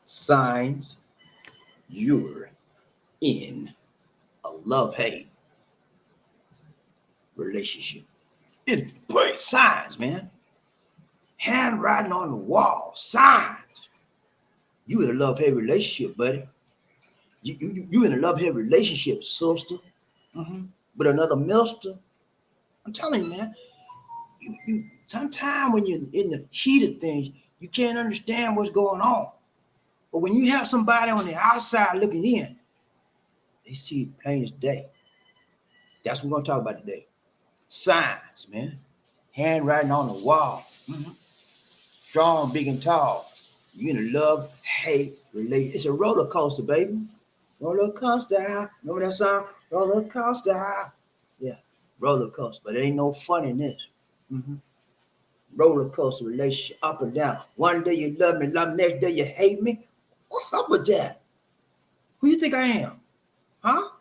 Signs you're in a love-hate relationship. It's big signs, man. Handwriting on the wall. Signs. You in a love-hate relationship, buddy. You in a love-hate relationship, sister. With another mister. I'm telling you, man. You sometimes when you're in the heat of things, you can't understand what's going on. But when you have somebody on the outside looking in, they see it plain as day. That's what we're gonna talk about today. Signs, man. Handwriting on the wall. Strong, big, and tall. You're in a love-hate relationship. It's a roller coaster, baby. Roller coaster. Remember that song? Roller coaster. Yeah, roller coaster. But there ain't no fun in this. Roller coaster relationship, up and down. One day you love me, next day you hate me. What's up with that? Who you think I am? Huh?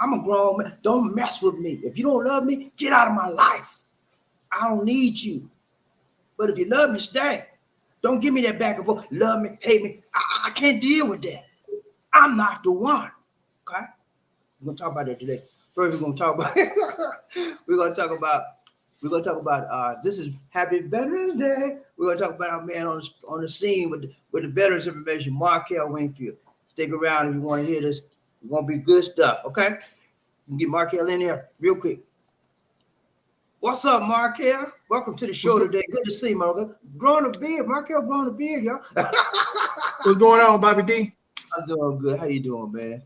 I'm a grown man. Don't mess with me. If you don't love me, get out of my life. I don't need you. But if you love me, stay. Don't give me that back and forth. Love me, hate me. I can't deal with that. I'm not the one. Okay? We're gonna talk about that today. First, we're gonna talk about this is Happy Veterans Day. We're gonna talk about our man on the scene with the veterans information, Markell Wingfield. Stick around if you want to hear this. It's gonna be good stuff. Okay? You can get Markell in here real quick. What's up, Markell? Welcome to the show today. Good to see you, Markell. Growing a beard, Markell growing a beard, y'all. What's going on, BobbieD? I'm doing good. How you doing, man?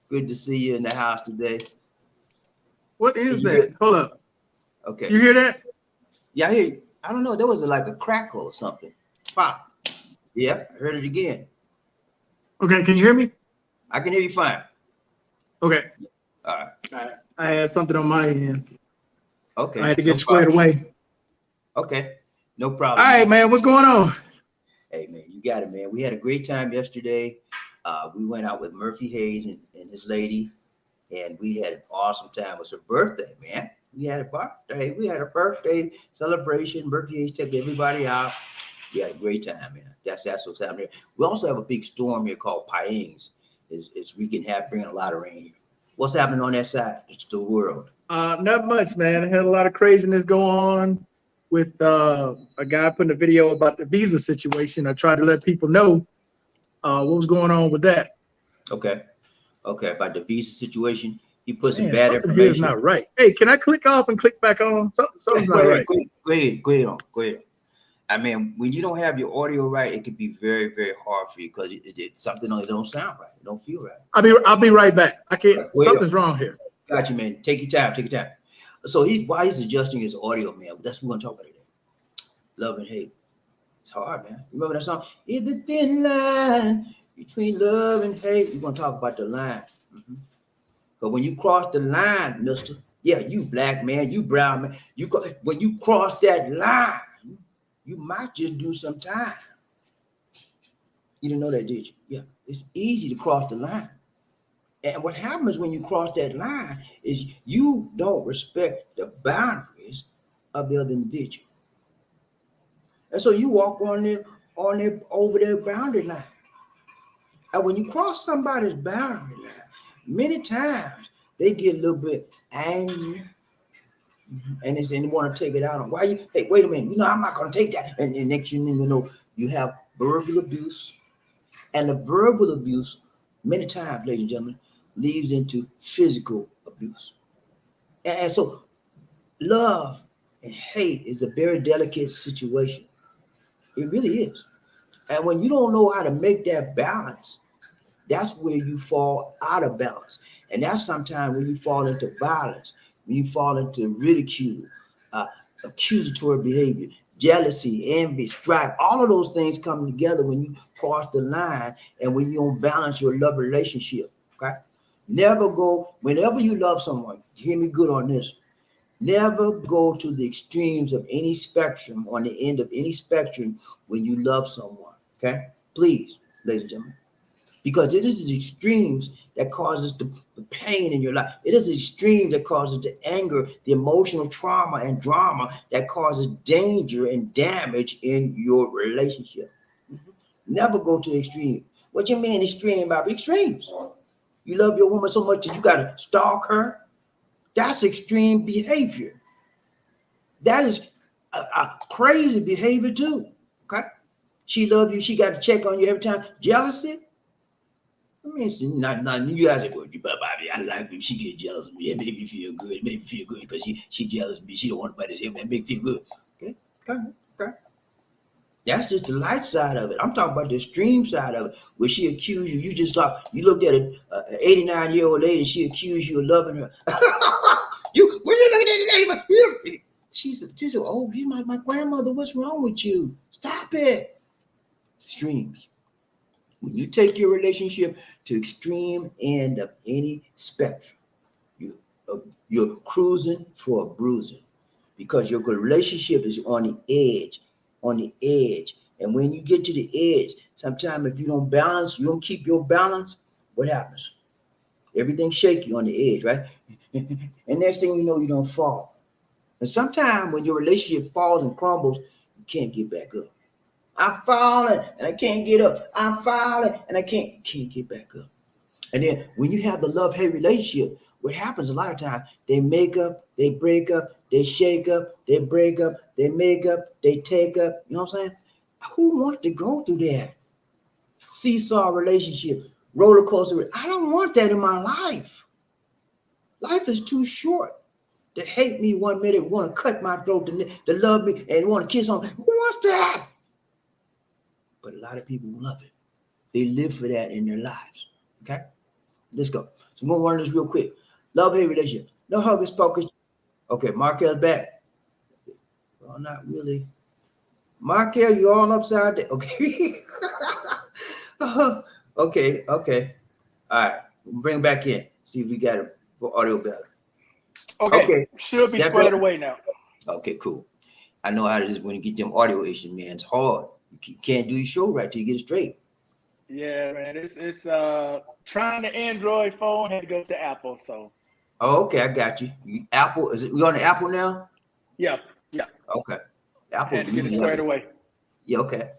Good to see you in the house today. What is that? Hold up. Okay. You hear that? Yeah, I hear you. I don't know. There was like a crackle or something. Pop. Yeah, I heard it again. Okay, can you hear me? I can hear you fine. Okay. All right. I had something on my end. Okay. I had to get squared away. Okay. No problem. All right, man. What's going on? Hey, man, you got it, man. We had a great time yesterday. We went out with Murphy Hayes and his lady, and we had an awesome time. It was her birthday, man. We had a birthday. We had a birthday celebration. Murphy Hayes took everybody out. We had a great time, man. That's what's happening. We also have a big storm here called Paings. It's wreaking havoc, bringing a lot of rain here. What's happening on that side of the world? Not much, man. I had a lot of craziness go on with a guy putting a video about the visa situation. I tried to let people know what was going on with that. Okay. About the visa situation. He put some Man, bad something information. here is not right. Hey, can I click off and click back on? Something's not right. Go ahead. I mean, when you don't have your audio right, it can be very, very hard for you because it's something that don't sound right. It don't feel right. I'll be right back. I can't. Something's wrong here. Got you, man. Take your time. So while he's adjusting his audio, man, that's what we're gonna talk about today. Love and hate. It's hard, man. Remember that song? It's the thin line between love and hate. We're gonna talk about the line. But when you cross the line, mister, yeah, you black man, you brown man, when you cross that line, you might just do some time. You didn't know that, did you? Yeah, it's easy to cross the line. And what happens when you cross that line is you don't respect the boundaries of the other individual. And so you walk over their boundary line. And when you cross somebody's boundary line, many times they get a little bit angry. And they want to take it out on why you, hey, wait a minute, I'm not going to take that. And next you know, you have verbal abuse. And the verbal abuse, many times, ladies and gentlemen, leads into physical abuse. And so love and hate is a very delicate situation. It really is. And when you don't know how to make that balance, that's where you fall out of balance. And that's sometimes when you fall into violence, when you fall into ridicule, accusatory behavior, jealousy, envy, strife, all of those things come together when you cross the line and when you don't balance your love relationship, okay? Whenever you love someone, hear me good on this, never go to the extremes of any spectrum, on the end of any spectrum when you love someone, okay? Please, ladies and gentlemen. Because it is the extremes that causes the pain in your life. It is the extreme that causes the anger, the emotional trauma and drama that causes danger and damage in your relationship. Never go to the extreme. What you mean extreme, Bobby? Extremes. You love your woman so much that you got to stalk her. That's extreme behavior. That is a crazy behavior too. Okay. She love you. She got to check on you every time. Jealousy. I mean, it's not you guys are going, Bobby, I like you. She get jealous of me. It made me feel good. It made me feel good because she jealous of me. She don't want nobody to say it. Make me feel good. Okay. Okay. That's just the light side of it. I'm talking about the extreme side of it, where she accused you. You just thought you looked at an 89-year-old lady and she accused you of loving her. When you look at that lady, she said, "Oh, you my grandmother. What's wrong with you? Stop it." Extremes. When you take your relationship to extreme end of any spectrum, you're cruising for a bruising, because your relationship is on the edge. And when you get to the edge, sometimes if you don't balance, you don't keep your balance, what happens? Everything's shaky on the edge, right? And next thing you know, you don't fall. And sometimes when your relationship falls and crumbles, you can't get back up. I'm falling and I can't get up. I'm falling and I can't get back up. And then when you have the love-hate relationship, what happens a lot of times, they make up, they break up, they shake up, they break up, they make up, they take up. You know what I'm saying? Who wants to go through that? Seesaw relationship, roller coaster. I don't want that in my life. Life is too short to hate me 1 minute, want to cut my throat, to love me and want to kiss on me. Who wants that? But a lot of people love it. They live for that in their lives. Okay? Let's go. So we're going to run this real quick. Love-hate relationship. No hocus pocus. Okay, Markell's back. Well, not really. Markell, you all upside down. Okay. Okay. All right. We'll bring him back in. See if we got him for audio better. Okay. Should be squared away now. Okay, cool. I know how it is when you get them audio issues, man. It's hard. You can't do your show right till you get it straight. Yeah, man. It's trying the Android phone, had to go to Apple. So. Oh, okay, I got you. Apple, we on the Apple now? Yeah. Okay. Apple. Had to get it squared away. Yeah, okay.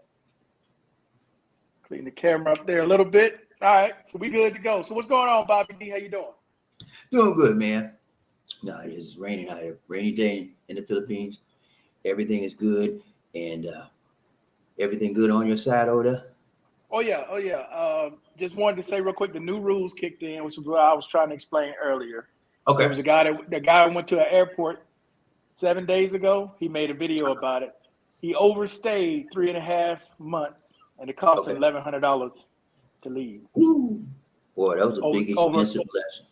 Clean the camera up there a little bit. All right, so we good to go. So what's going on, BobbieD? How you doing? Doing good, man. No, it is raining out here. Rainy day in the Philippines. Everything is good, and everything good on your side over there? Oh yeah. Just wanted to say real quick, the new rules kicked in, which was what I was trying to explain earlier. Okay. There was the guy went to an airport 7 days ago. He made a video about it. He overstayed 3.5 months, and it cost him $1,100 to leave. Ooh. Boy, that was a big expensive lesson.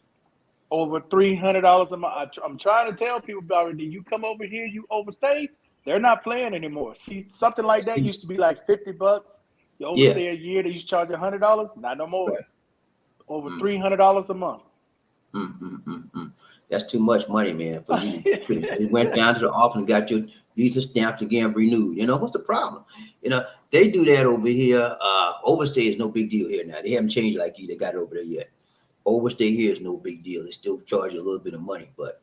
Over $300 a month. I'm trying to tell people about it. You come over here, you overstay. They're not playing anymore. See, something like that used to be like $50. You overstay a year, they used to charge $100. Not no more. Right. Over $300 a month. That's too much money, man. For you, you went down to the office and got your visa stamped again, renewed. You know, what's the problem? You know, they do that over here. Overstay is no big deal here now. They haven't changed like they got it over there yet. Overstay here is no big deal. They still charge you a little bit of money, but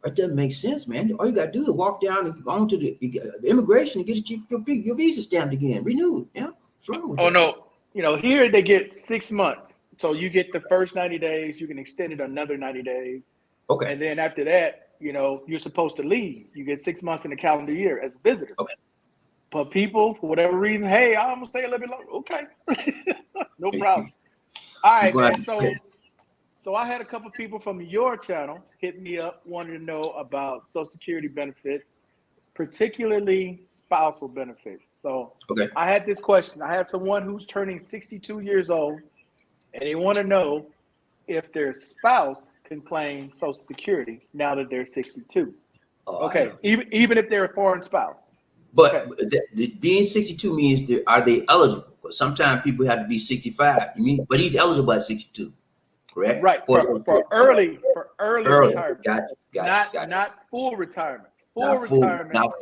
it doesn't make sense, man. All you got to do is walk down and go on to the immigration and get your visa stamped again, renewed. Yeah, what's wrong with that? No. You know, here they get 6 months. So you get the first 90 days. You can extend it another 90 days. Okay. And then after that, you know, you're supposed to leave. You get 6 months in the calendar year as a visitor. Okay. But people, for whatever reason, hey, I'm going to stay a little bit longer. Okay. No problem. All right, man. So I had a couple people from your channel hit me up, wanting to know about Social Security benefits, particularly spousal benefits. So I had this question. I had someone who's turning 62 years old, and they want to know if their spouse can claim Social Security now that they're 62. Even if they're a foreign spouse. But being 62 means are they eligible? Because sometimes people have to be 65. But he's eligible at 62. Correct? Right. For early retirement. Gotcha. Not full retirement. Not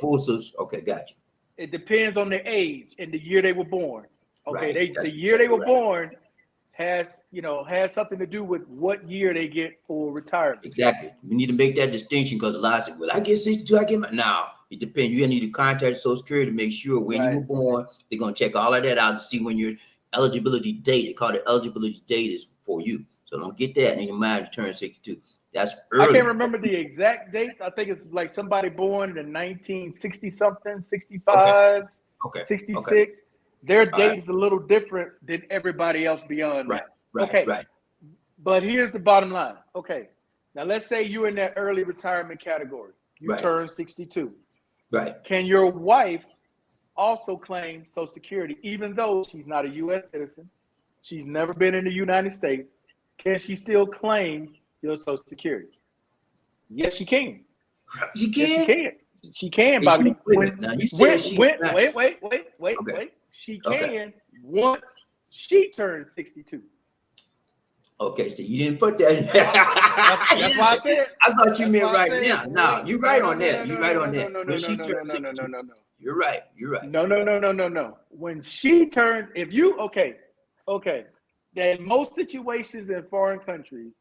full. Okay, gotcha. It depends on their age and the year they were born. Okay, the year they were born, has something to do with what year they get for retirement. Exactly. We need to make that distinction because a lot of say, well, I get 62, I get my now. It depends. You need to contact Social Security to make sure when you were born. They're gonna check all of that out to see when your eligibility date. They call it eligibility date is for you. So don't get that in your mind to turn 62. That's early. I can't remember the exact dates. I think it's like somebody born in 1960 something, 65, okay. 66. Okay. Their date is a little different than everybody else beyond that. Right. But here's the bottom line. Okay. Now let's say you're in that early retirement category. You turn 62. Right. Can your wife also claim Social Security, even though she's not a U.S. citizen? She's never been in the United States. Can she still claim your Social Security? Yes, she can. She can? Yes, she can. She can, Bobby. Wait. She can once she turns 62. Okay, so you didn't put that. That's why I said. I thought you meant right now. No, you're right on that. You're right on that. When she turns 62. You're right. You're right. No. When she turns, then most situations in foreign countries,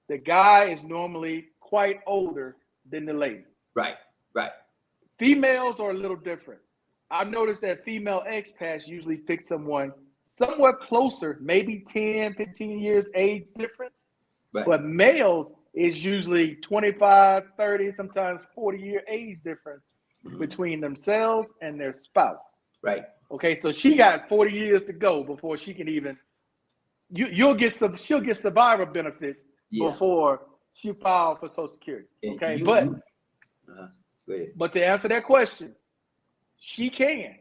the guy is normally quite older than the lady. Right. Females are a little different. I've noticed that female expats usually pick someone somewhat closer, maybe 10, 15 years age difference. Right. But males is usually 25, 30, sometimes 40-year age difference between themselves and their spouse. Right. Okay, so she got 40 years to go before she can even she'll get survivor benefits before she filed for Social Security. Okay, but to answer that question, she can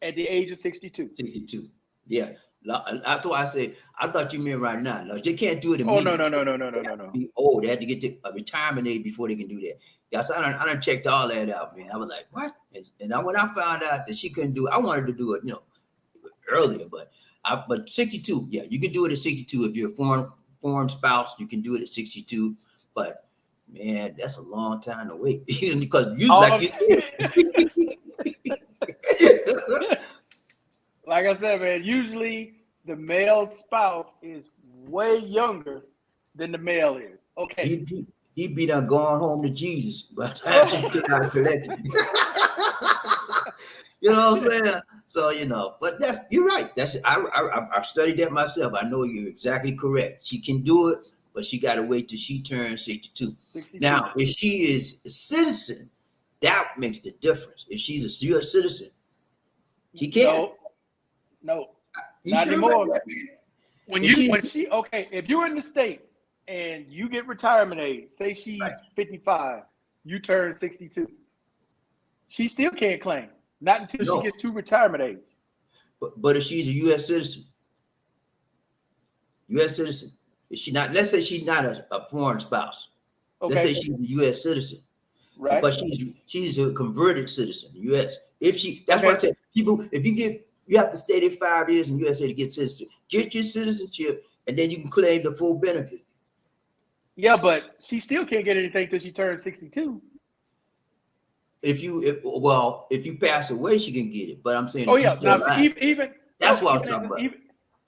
at the age of 62. 62. Yeah. That's why I say I thought you meant right now. No, they can't do it immediately. No. Be old. They had to get to a retirement age before they can do that. Yeah, so I done checked all that out, man. I was like, what? And when I found out that she couldn't do it, I wanted to do it, earlier, but 62, yeah, you can do it at 62 if you're a foreign spouse. You can do it at 62, but man, that's a long time to wait because you like you said. Like I said, man, usually the male spouse is way younger than the male is. Okay. He'd be done going home to Jesus by the time she get out of collecting. You know what I'm saying? So, but you're right. I studied that myself. I know you're exactly correct. She can do it, but she got to wait till she turns 62. Now, if she is a citizen, that makes the difference. If she's a U.S. citizen, she can't. No, not anymore. If you're in the States and you get retirement age, say she's 55, you turn 62, she still can't claim. Not until she gets to retirement age. But if she's a U.S. citizen, is she not? Let's say she's not a foreign spouse. Okay. Let's say she's a U.S. citizen, right? But she's a converted citizen, U.S. That's why I said people, you have to stay there 5 years in the USA to get citizenship. Get your citizenship, and then you can claim the full benefit. Yeah, but she still can't get anything till she turns 62. If you pass away, she can get it. But I'm saying, that's what I'm talking about.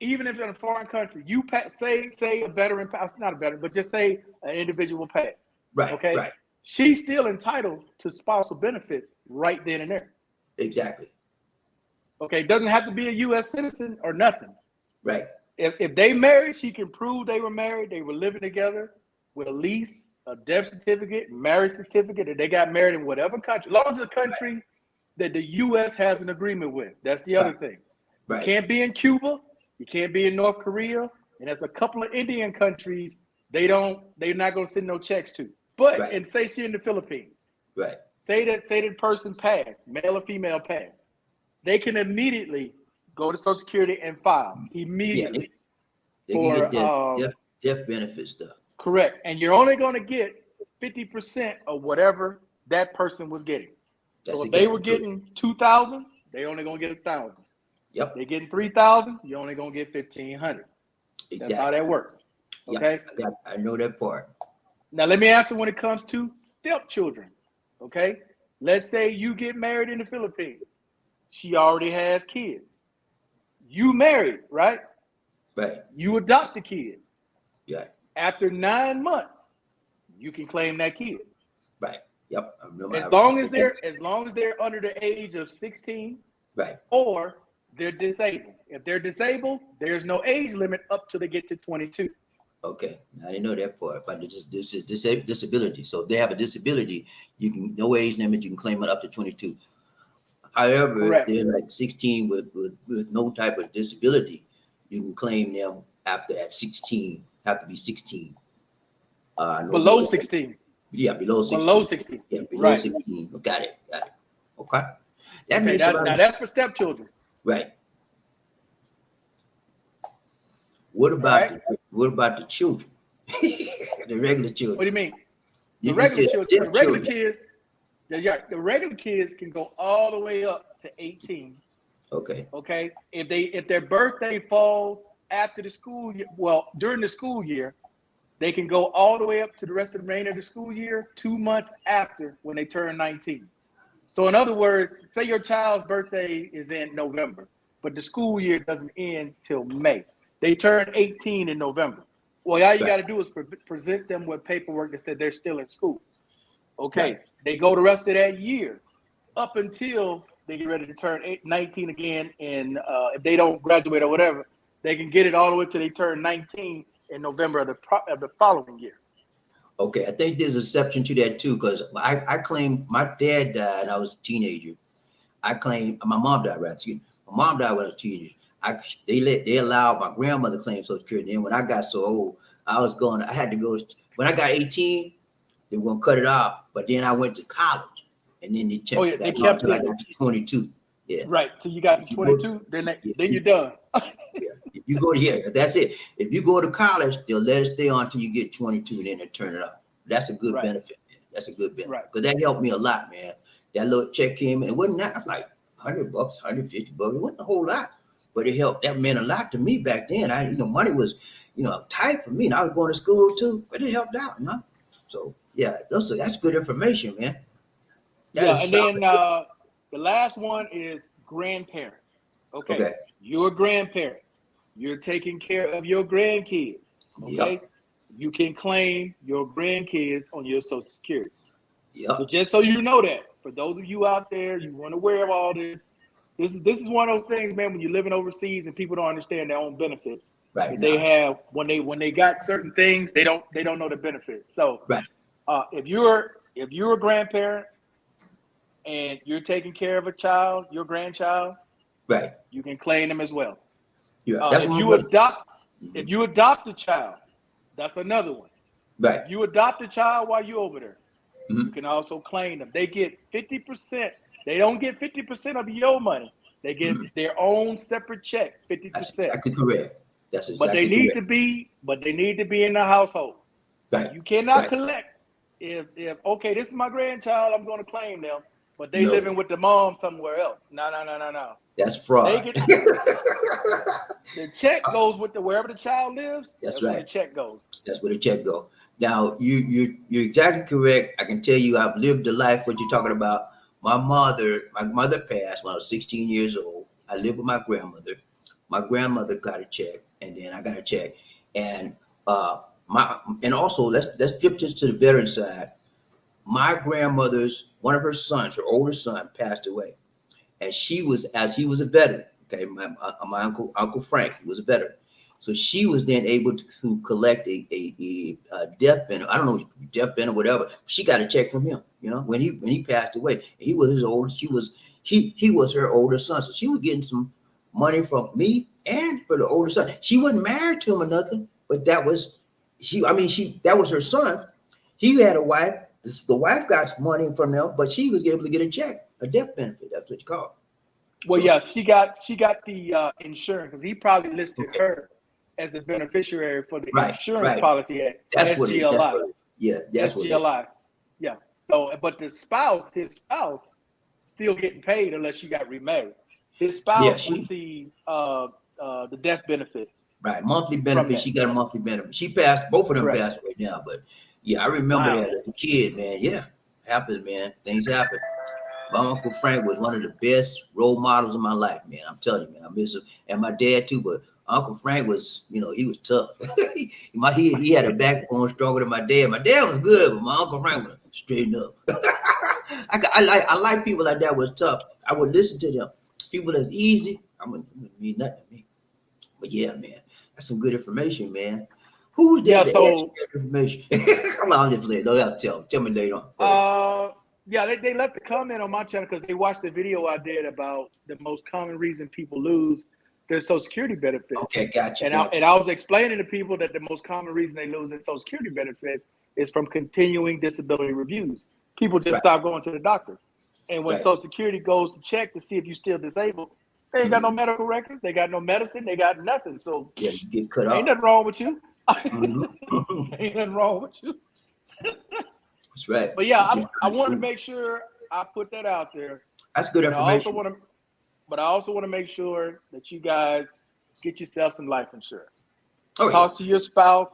Even if in a foreign country, you say a veteran pass, not a veteran, but just say an individual pass. Right. Okay. Right. She's still entitled to spousal benefits right then and there. Exactly. Okay. Doesn't have to be a U.S. citizen or nothing. Right. If they married, she can prove they were married. They were living together with a lease, a death certificate, marriage certificate, and they got married in whatever country, as long as it's a country that the U.S. has an agreement with. That's the other thing. Right. You can't be in Cuba. You can't be in North Korea. And there's a couple of Indian countries they're not going to send no checks to. But, and say she's in the Philippines. Right. Say that person passed, male or female passed. They can immediately go to Social Security and file immediately. They can get death benefit stuff. Correct. And you're only going to get 50% of whatever that person was getting. So if they were getting 2,000, they only going to get 1,000. Yep. They're getting 3,000, you're only going to get 1,500. Exactly. That's how that works. Okay. Yep. I know that part. Now let me answer when it comes to stepchildren. Okay. Let's say you get married in the Philippines. She already has kids. You married, right? Right. You adopt the kid. Yeah. After 9 months, you can claim that kid. Right. Yep. I remember. As long as they're under the age of 16, right, or they're disabled. If they're disabled, there's no age limit up till they get to 22. Okay, I didn't know that part about disability. So if they have a disability, you can no age limit. You can claim it up to 22. However, Correct. if they're like 16 with no type of disability, you can claim them after at 16. Have to be 16. No Below 16. Yeah, below 16. Below 16. Yeah, below Right. 16. Got it. Okay. That Okay, makes now that's for stepchildren. right. What about the children? The regular children. What do you mean? The You regular said children, the regular stepchildren. kids, the regular kids can go all the way up to 18. Okay. Okay. If their birthday falls after the school year, well, during the school year, they can go all the way up to the rest of the remainder of the school year 2 months after when they turn 19. So in other words, say your child's birthday is in November, but the school year doesn't end till May. They turn 18 in November. Well, all you got to do is present them with paperwork that said they're still in school. Okay. Right. They go the rest of that year up until they get ready to turn 19 again. And if they don't graduate or whatever, they can get it all the way till they turn 19 in November of the following year. Okay, I think there's an exception to that too, because I claim my dad died. I was a teenager. I claim my mom died. Right, excuse me. My mom died when I was a teenager. They allowed my grandmother to claim Social Security. Then when I got so old, I had to go. When I got 18, they were gonna cut it off. But then I went to college, and then they kept until I got to 22. Yeah. Right. Till you got to 22, then you're done. Yeah. If you go, that's it. If you go to college, they'll let it stay on until you get 22, and then they turn it off. That's a good benefit, man. That's a good benefit. Because that helped me a lot, man. That little check came, and it wasn't that like $100, $150. It wasn't a whole lot, but it helped. That meant a lot to me back then. Money was, tight for me, and I was going to school too, but it helped out, So yeah, that's good information, man. And then the last one is grandparents. Okay. You're a grandparent. You're taking care of your grandkids. Okay. Yep. You can claim your grandkids on your Social Security. Yep. So just so you know that, for those of you out there, you weren't aware of all this. This is one of those things, man. When you're living overseas and people don't understand their own benefits, right? They have when they got certain things, they don't know the benefits. So, if you're a grandparent and you're taking care of a child, your grandchild, right, you can claim them as well. Yeah. If you adopt a child, that's another one. Right. If you adopt a child while you're over there, you can also claim them. They get 50%. They don't get 50% of your money. They get their own separate check, 50%. That's exactly correct. That's exactly but they need to be in the household. Right. You cannot collect if okay, this is my grandchild, I'm going to claim them, but they living with the mom somewhere else. No. That's fraud. The check goes with wherever the child lives. That's right. Where the check goes. That's where the check goes. Now you're exactly correct. I can tell you I've lived the life what you're talking about. My mother passed when I was 16 years old. I lived with my grandmother. My grandmother got a check, and then I got a check. And also let's flip this to the veteran side. My grandmother's one of her sons, her oldest son, passed away, and he was a veteran. Okay, my uncle Frank, he was a veteran, so she was then able to collect a death benefit. I don't know, death benefit or whatever. She got a check from him. When he passed away, he was his oldest. He was her older son, so she was getting some money from me and for the older son. She wasn't married to him or nothing, but that was that was her son. He had a wife. The wife got money from them, but she was able to get a check, a death benefit. That's what you call it. Well, yeah, she got the insurance because he probably listed her as the beneficiary for the insurance policy at SGLI. That's SGLI. Yeah. So, but his spouse, still getting paid unless she got remarried. His spouse received the death benefits. Right, monthly benefit. She got a monthly benefit. She passed. Both of them passed away now, but yeah, I remember that as a kid, man. Yeah, happens, man. Things happen. My Uncle Frank was one of the best role models in my life, man. I'm telling you, man. I miss him, and my dad too. But Uncle Frank was, you know, he was tough. he had a backbone stronger than my dad. My dad was good, but my Uncle Frank was straighten up. I like people like that was tough. I would listen to them. People that's easy, I'm gonna mean nothing to me. But yeah, man, that's some good information, man. Who's that? Yeah, so Information. Come on, just play. Don't have to tell me later on. Yeah, they left a comment on my channel because they watched the video I did about the most common reason people lose their Social Security benefits. Okay, gotcha. And I was explaining to people that the most common reason they lose their Social Security benefits is from continuing disability reviews. People just stop going to the doctor. And when Social Security goes to check to see if you're still disabled, they ain't got no medical records, they got no medicine, they got nothing. So yeah, you get cut off. Ain't nothing wrong with you. Ain't nothing wrong with you. That's right. But yeah, I want to make sure I put that out there. That's good information. But I also want to make sure that you guys get yourself some life insurance. Talk to your spouse.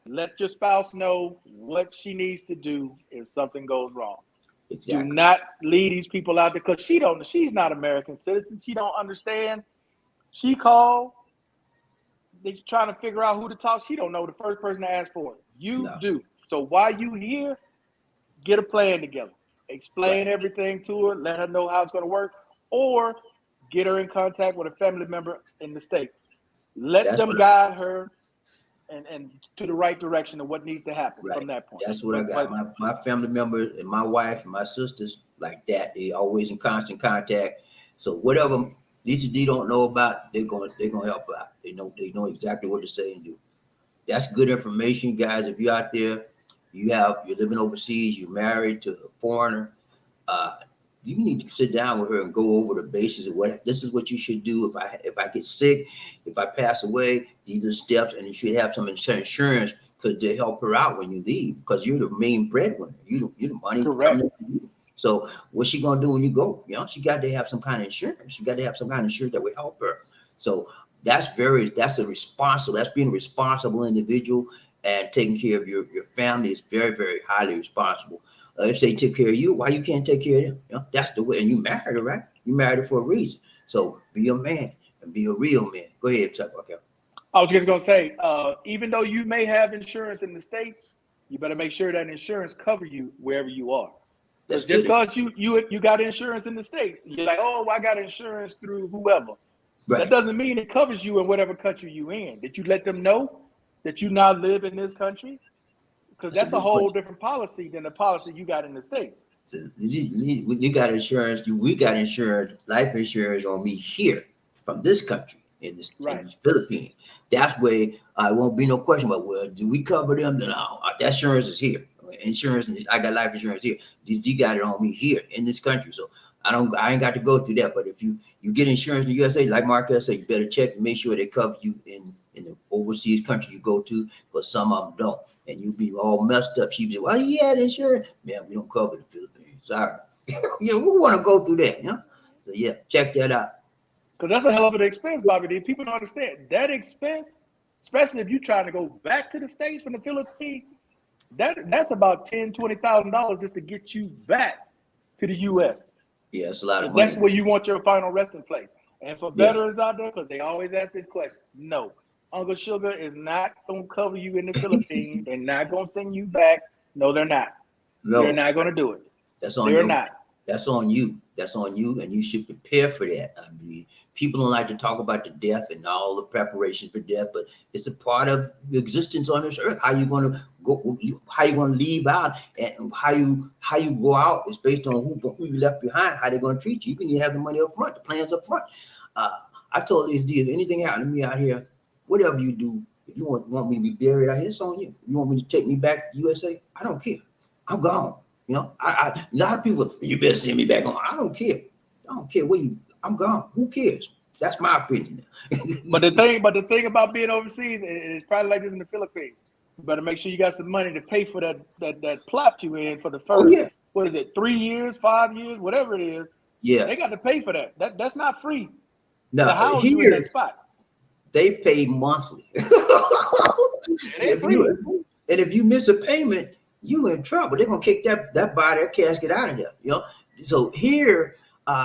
Let your spouse know what she needs to do if something goes wrong. Exactly. Do not leave these people out there because she's not American citizen. She don't understand. She called. They're trying to figure out who to talk. She don't know the first person to ask for it. You do. So while you here, get a plan together. Explain everything to her. Let her know how it's going to work. Or get her in contact with a family member in the States. Let them guide her and to the right direction of what needs to happen from that point. That's what I got. My family members and my wife and my sisters like that. They always in constant contact. So whatever DCD don't know about, they're gonna help out. They know exactly what to say and do. That's good information, guys. If you're out there, you're living overseas, you're married to a foreigner, you need to sit down with her and go over the basis of this is what you should do if I get sick, if I pass away, these are steps, and you should have some insurance because they help her out when you leave because you're the main breadwinner. You're the money. Correct. So what's she gonna do when you go? You know, she got to have some kind of insurance. She got to have some kind of insurance that will help her. So that's being a responsible individual, and taking care of your family is very, very highly responsible. If they took care of you, why you can't take care of them? You know, that's the way. And you married her, right? You married her for a reason. So be a man and be a real man. Go ahead, Chuck. Okay. I was just gonna say, even though you may have insurance in the States, you better make sure that insurance covers you wherever you are. That's just because you got insurance in the States, you're like, oh, I got insurance through whoever. Right. That doesn't mean it covers you in whatever country you in. Did you let them know that you now live in this country? Because that's a whole different policy than the policy you got in the States. So you got insurance. We got insurance, life insurance on me here from this country in the Philippines. That's where I won't be no question about, well, do we cover them? No, that insurance is here. Insurance, I got life insurance here. You got it on me here in this country. So I ain't got to go through that. But if you get insurance in the USA, like Markell said, you better check and make sure they cover you in the overseas country you go to, because some of them don't. And you be all messed up. She be, well, you had insurance. Man, we don't cover the Philippines. Sorry. You know, we want to go through that, you know? So yeah, check that out. Because that's a hell of an expense, BobbieD. People don't understand. That expense, especially if you're trying to go back to the States from the Philippines, that's about $10,000, $20,000 just to get you back to the US. Yeah, it's a lot of money. That's where you want your final resting place. And for veterans out there, because they always ask this question, no. Uncle Sugar is not going to cover you in the Philippines. They're not going to send you back. No, they're not. No, they're not going to do it. That's on you. They're not. That's on you. That's on you, and you should prepare for that. I mean, people don't like to talk about the death and all the preparation for death, but it's a part of the existence on this earth. How you going to go? How you going to leave out, and how you go out is based on who you left behind. How they're going to treat you. You can have the money up front, the plans up front. I told this dude, if anything happened to me out here, whatever you do, if you want me to be buried out here, it's on you. You want me to take me back to USA? I don't care. I'm gone. You know, a lot of people, you better send me back home. I don't care. I don't care where I'm gone. Who cares? That's my opinion. But the thing about being overseas, and it's probably like this in the Philippines. You better make sure you got some money to pay for that plot you in for the first, what is it, 3 years, 5 years, whatever it is. Yeah. They got to pay for that. That's not free. No, house you in that spot. They pay monthly. And if you miss a payment, you in trouble. They're gonna kick that body, that casket out of there. You know. So here,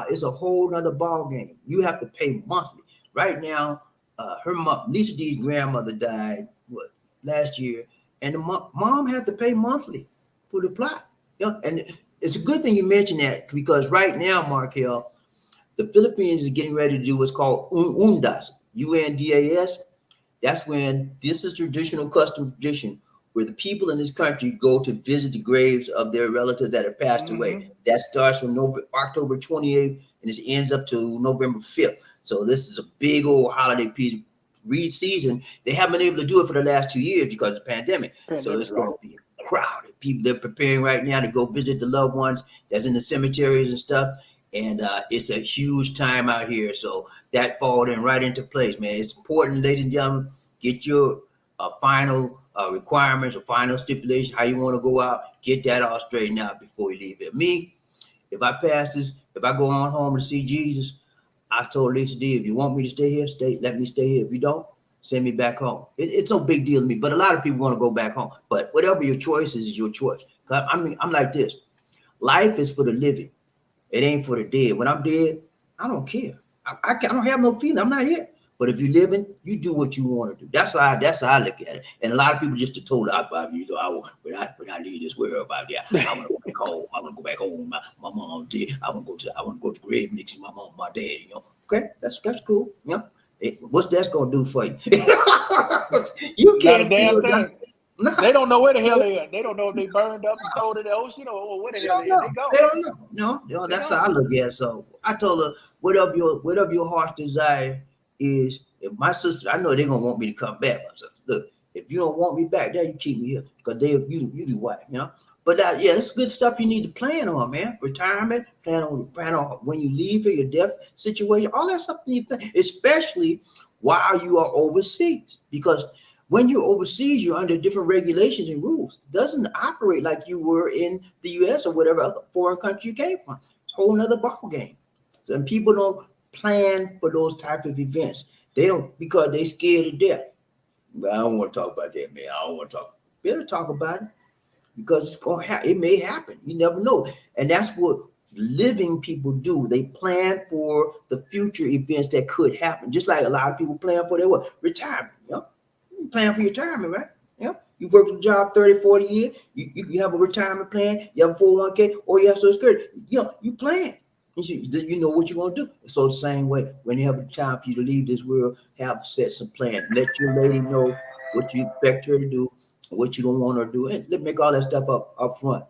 it's a whole nother ball game. You have to pay monthly. Right now, her mom, Lisa D's grandmother died last year, and the mom had to pay monthly for the plot. And it's a good thing you mentioned that, because right now, Markell, the Philippines is getting ready to do what's called UNDAS, UNDAS. That's when this is traditional custom tradition where the people in this country go to visit the graves of their relatives that have passed away. That starts from October 28th and it ends up to November 5th. So this is a big old holiday season. They haven't been able to do it for the last 2 years because of the pandemic. So it's going to be crowded. People, they're preparing right now to go visit the loved ones that's in the cemeteries and stuff. And it's a huge time out here. So that falls in right into place, man. It's important, ladies and gentlemen, get your final requirements or final stipulation, how you want to go out, get that all straightened out before you leave it. Me, if I pass this, if I go on home to see Jesus, I told Lisa D, if you want me to stay here, let me stay here. If you don't, send me back home. It's no big deal to me, but a lot of people want to go back home. But whatever your choice is your choice. I mean, I'm like this. Life is for the living. It ain't for the dead. When I'm dead, I don't care. I don't have no feeling. I'm not here. But if you're living, you do what you want to do. That's how I look at it. And a lot of people just are told, when I leave this world about there, I want to go back home. I want to go back home. My mom did. I want to go to the grave and see my mom, my dad. Okay, that's cool. What's that's gonna do for you? You can't do it. No. They don't know where the hell they are. They don't know if they burned up and thrown in the ocean or where the hell they are. They don't know. That's how I look at it. So I told her, whatever your heart's desire is. If my sister, I know they're gonna want me to come back. I said, look, if you don't want me back there, you keep me here because you the wife, But that's good stuff you need to plan on, man. Retirement, plan on when you leave for your death situation, all that stuff you plan, especially while you are overseas, because when you're overseas, you're under different regulations and rules. It doesn't operate like you were in the U.S. or whatever other foreign country you came from. It's a whole nother ball game. So and people don't plan for those type of events. They don't, because they scared to death. But I don't want to talk about that, man. I don't want to talk. Better talk about it because it's gonna happen. It may happen. You never know. And that's what living people do. They plan for the future events that could happen. Just like a lot of people plan for their retirement. You plan for your retirement, right? You work a job 30, 40 years. You have a retirement plan. You have a 401k, or you have Social Security. You plan. You know what you're going to do. So the same way, when you have a time for you to leave this world, set some plan. Let your lady know what you expect her to do, what you don't want her to do, and make all that stuff up front.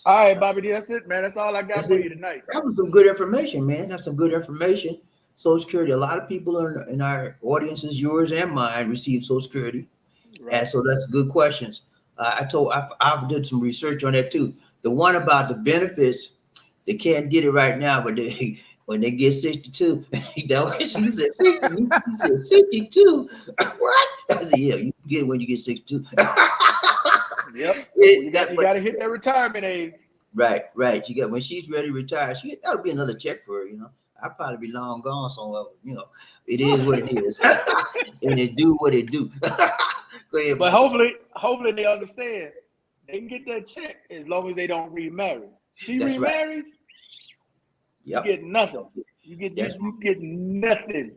All right, BobbieD, that's it, man. That's all I got for you tonight. That was some good information, man. That's some good information. Social Security. A lot of people in our audiences, yours and mine, receive Social Security, and so that's good questions. I did some research on that too. The one about the benefits, they can't get it right now, but when they get 62, she said 60. He said 62. What? I said, yeah, you can get it when you get 62. Yep. You got to hit that retirement age. Right. When she's ready to retire, that'll be another check for her. I'll probably be long gone somewhere. It is what it is, and they do what it do. Go ahead, but hopefully they understand. They can get that check as long as they don't remarry. She remarries, right. You get nothing. You get nothing.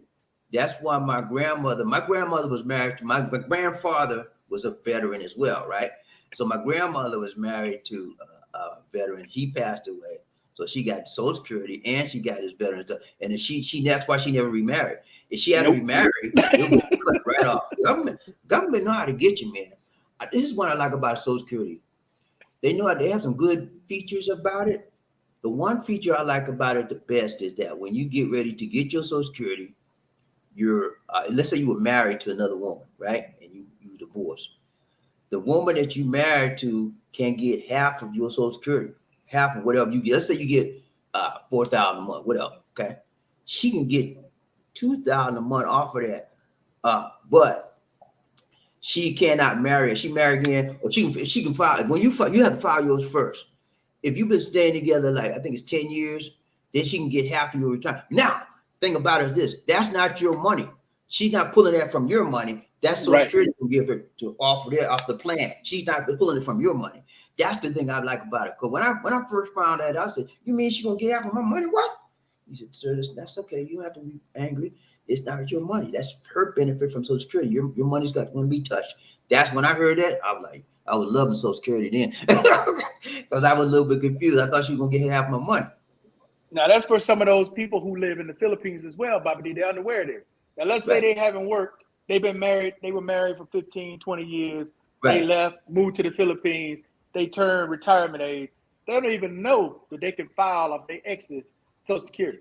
That's why my grandmother was married to my grandfather was a veteran as well, right? So my grandmother was married to a veteran. He passed away. So she got Social Security and she got his veteran stuff. And then that's why she never remarried. If she had to remarry, it would be cut right off. Government know how to get you, man. This is what I like about Social Security. They have some good features about it. The one feature I like about it the best is that when you get ready to get your Social Security, let's say you were married to another woman, right? And you divorced. The woman that you married to can get half of your Social Security, half of whatever you get. Let's say you get $4,000 a month, whatever. Okay, she can get $2,000 a month off of that, but she cannot marry. If she married again, or she can file. When you have to file yours first. If you've been staying together, like I think it's 10 years, then she can get half of your retirement. Now, thing about it is this: that's not your money. She's not pulling that from your money. That's Social Security will give her to offer that off the plan. She's not pulling it from your money. That's the thing I like about it. Because when I first found that, I said, "You mean she's gonna get half of my money? What? He said, sir, that's okay. You don't have to be angry. It's not your money. That's her benefit from Social Security. Your money's going to be touched. That's when I heard that. I was like, I was loving Social Security then because I was a little bit confused. I thought she was going to get half my money. Now, that's for some of those people who live in the Philippines as well, BobbieD. They're unaware of this. Now, let's say they haven't worked. They've been married. They were married for 15, 20 years. Right. They left, moved to the Philippines. They turned retirement age. They don't even know that they can file off their ex's Social Security.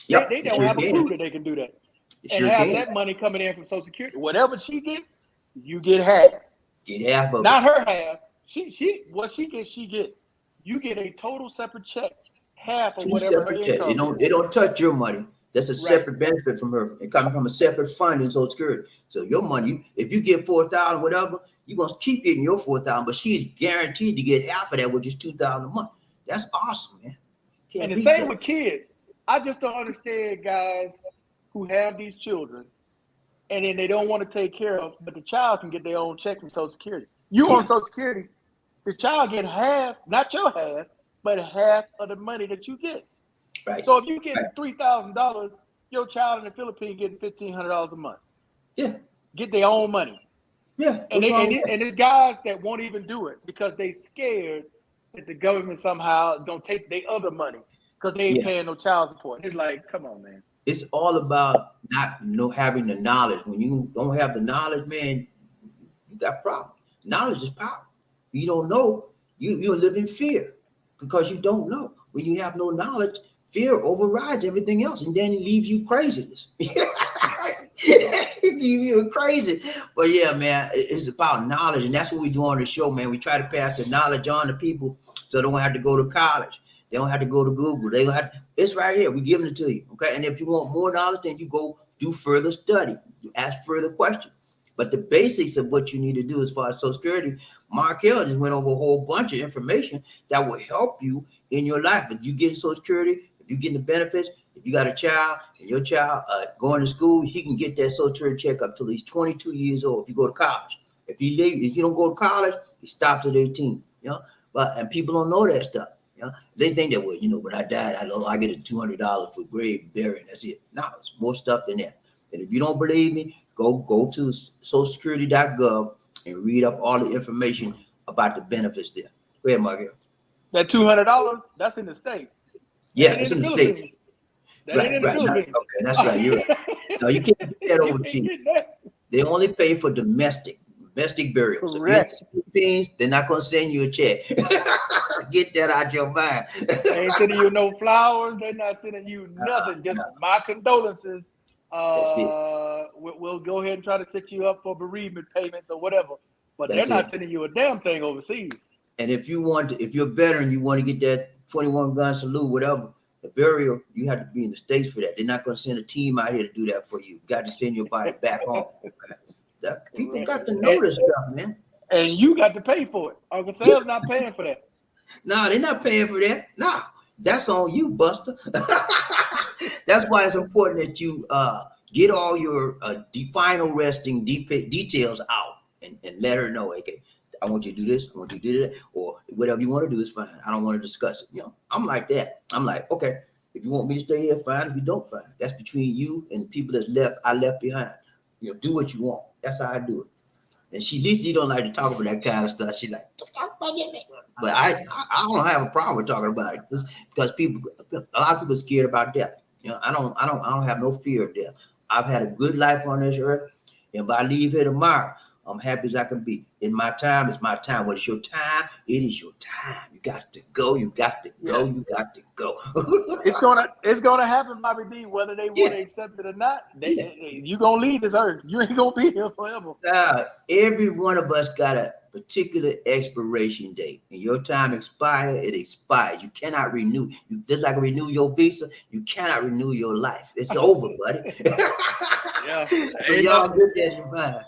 Yep, they don't have a clue that they can do that. And have that money coming in from Social Security. Whatever she gets, you get half. Get half of it. Not her half. What she gets, she gets. You get a total separate check. Half of whatever her income. It don't touch your money. That's a separate benefit from her. It coming from a separate fund in Social Security. So your money, if you get $4,000, whatever, you're gonna keep getting your $4,000, but she's guaranteed to get half of that, which is $2,000 a month. That's awesome, man. And the same with kids. I just don't understand guys who have these children and then they don't want to take care of, but the child can get their own check from Social Security. You on Social Security, the child get half, not your half, but half of the money that you get. Right. So if you get $3,000, your child in the Philippines getting $1,500 a month. Yeah. Get their own money. Yeah. And there's guys that won't even do it because they scared that the government somehow don't take their other money because they ain't paying no child support. It's like, come on, man. It's all about having the knowledge. When you don't have the knowledge, man, you got problems. Knowledge is power. You don't know, you live in fear because you don't know. When you have no knowledge, fear overrides everything else, and then it leaves you craziness. It leaves you crazy. But yeah, man, it's about knowledge, and that's what we do on the show, man. We try to pass the knowledge on to people so they don't have to go to college. They don't have to go to Google. They don't have to, it's right here. We're giving it to you. Okay. And if you want more knowledge, then you go do further study. You ask further questions. But the basics of what you need to do as far as Social Security, Markell just went over a whole bunch of information that will help you in your life. If you get Social Security, if you get the benefits, if you got a child and your child going to school, he can get that Social Security check up till he's 22 years old. If you go to college, if you don't go to college, he stops at 18. You know, and people don't know that stuff. You know, they think that, well, when I died, I get a $200 for grave burying. That's it. No, it's more stuff than that. And if you don't believe me, go to socialsecurity.gov and read up all the information about the benefits there. Go ahead, Markell. That $200, that's in the States. Yeah, it's in the States. Right. Okay, that's right. You're right. No, you can't get that overseas. They only pay for domestic burials. Correct. If you're in the Philippines, they're not going to send you a check. Get that out your mind. They ain't sending you no flowers. They're not sending you nothing. Just my condolences. We'll go ahead and try to set you up for bereavement payments or whatever. But they're not sending you a damn thing overseas. And if you're a veteran, you want to get that 21 gun salute, whatever, the burial, you have to be in the States for that. They're not going to send a team out here to do that for you. You got to send your body back home. Okay? People got to know this stuff, man. And you got to pay for it. Uncle Sam's not paying for that. No, they're not paying for that. No, that's on you, Buster. That's why it's important that you get all your final resting details out and let her know, okay, I want you to do this, I want you to do that, or whatever you want to do is fine. I don't want to discuss it. I'm like that. I'm like, okay, if you want me to stay here, fine. If you don't, fine. That's between you and the people I left behind. Do what you want. That's how I do it. And at least she don't like to talk about that kind of stuff. She like, but I don't have a problem with talking about it because a lot of people are scared about death. I don't have no fear of death. I've had a good life on this earth, and if I leave here tomorrow, I'm happy as I can be. In my time, it's my time. When it's your time, it is your time. You got to go. You got to go. You got to go. It's gonna happen, BobbieD, whether they want to accept it or not. You gonna leave this earth. You ain't gonna be here forever. Every one of us got a particular expiration date. And your time expires, it expires. You cannot renew. Just like renew your visa, you cannot renew your life. It's over, buddy. Yeah. So y'all get that in mind.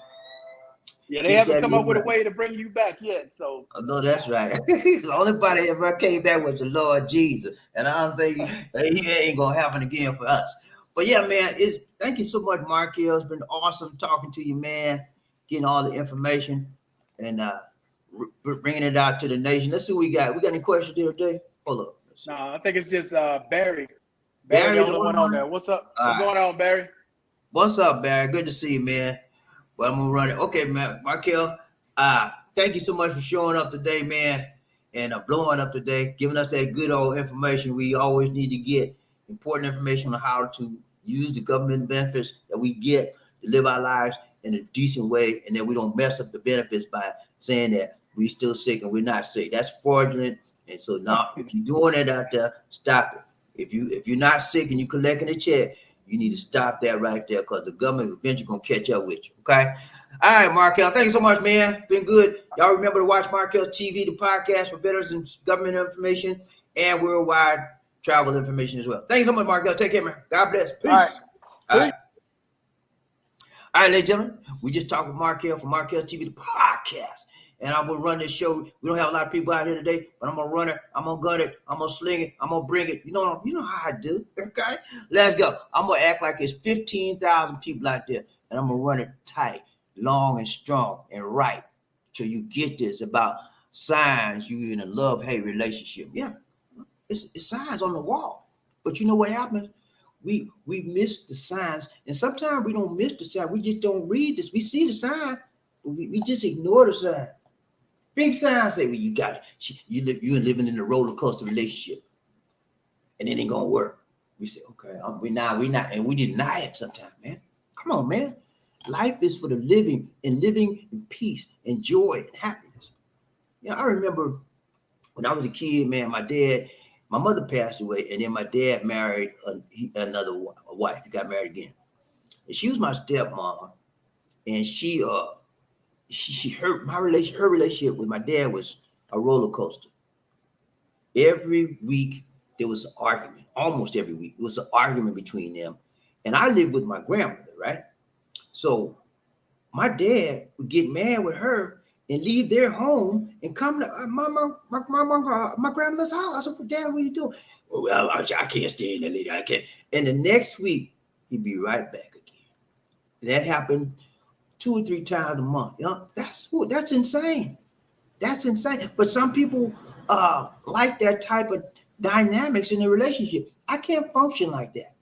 Yeah, they haven't come up with a way to bring you back yet. So no, that's right. The only body that ever came back was the Lord Jesus, and I don't think he ain't gonna happen again for us. But yeah, man, thank you so much, Markell. It's been awesome talking to you, man. Getting all the information and bringing it out to the nation. Let's see what we got. We got any questions here today? Hold up. No, I think it's just Barry Barry, the Barry, the only only one on one? there. What's up? All What's right. going on, Barry? What's up, Barry? Good to see you, man. Well, I'm gonna run it. Okay, man. Markel, thank you so much for showing up today, man, and blowing up today, giving us that good old information we always need to get. Important information on how to use the government benefits that we get to live our lives in a decent way, and then we don't mess up the benefits by saying that we still sick and we're not sick. That's fraudulent. And so now, if you're doing it out there, stop it. If you're not sick and you're collecting a check, you need to stop that right there, because the government eventually gonna catch up with you. Okay. All right, Markel. Thank you so much, man. Been good. Y'all remember to watch Markel's TV, the podcast for veterans and government information and worldwide travel information as well. Thank you so much, Markel. Take care, man. God bless. Peace. All right. All right. All right, ladies and gentlemen, we just talked with Markel from Markel TV, the podcast. And I'm going to run this show. We don't have a lot of people out here today, but I'm going to run it. I'm going to gun it. I'm going to sling it. I'm going to bring it. You know how I do. Okay? Let's go. I'm going to act like it's 15,000 people out there, and I'm going to run it tight, long and strong and right. So you get this about signs you in a love-hate relationship. Yeah, it's signs on the wall. But you know what happens? We miss the signs, and sometimes we don't miss the sign. We just don't read this. We see the sign, but we just ignore the sign. Big sign say, well, you got it. You're living in a roller coaster relationship, and it ain't gonna work. We say, okay, we're not, and we deny it sometimes, man. Come on, man. Life is for the living, and living in peace and joy and happiness. You know, I remember when I was a kid, man, my mother passed away, and then my dad married another wife. He got married again. And she was my stepmom, and her relationship with my dad was a roller coaster. Every week there was an argument. Almost every week there was an argument between them. And I lived with my grandmother, right? So my dad would get mad with her and leave their home and come to my grandmother's house. I said, Dad, what are you doing? Well, I can't stay in there, lady. I can't. And the next week, he'd be right back again. That happened 2 or 3 times a month. You know, that's insane. That's insane. But some people like that type of dynamics in their relationship. I can't function like that.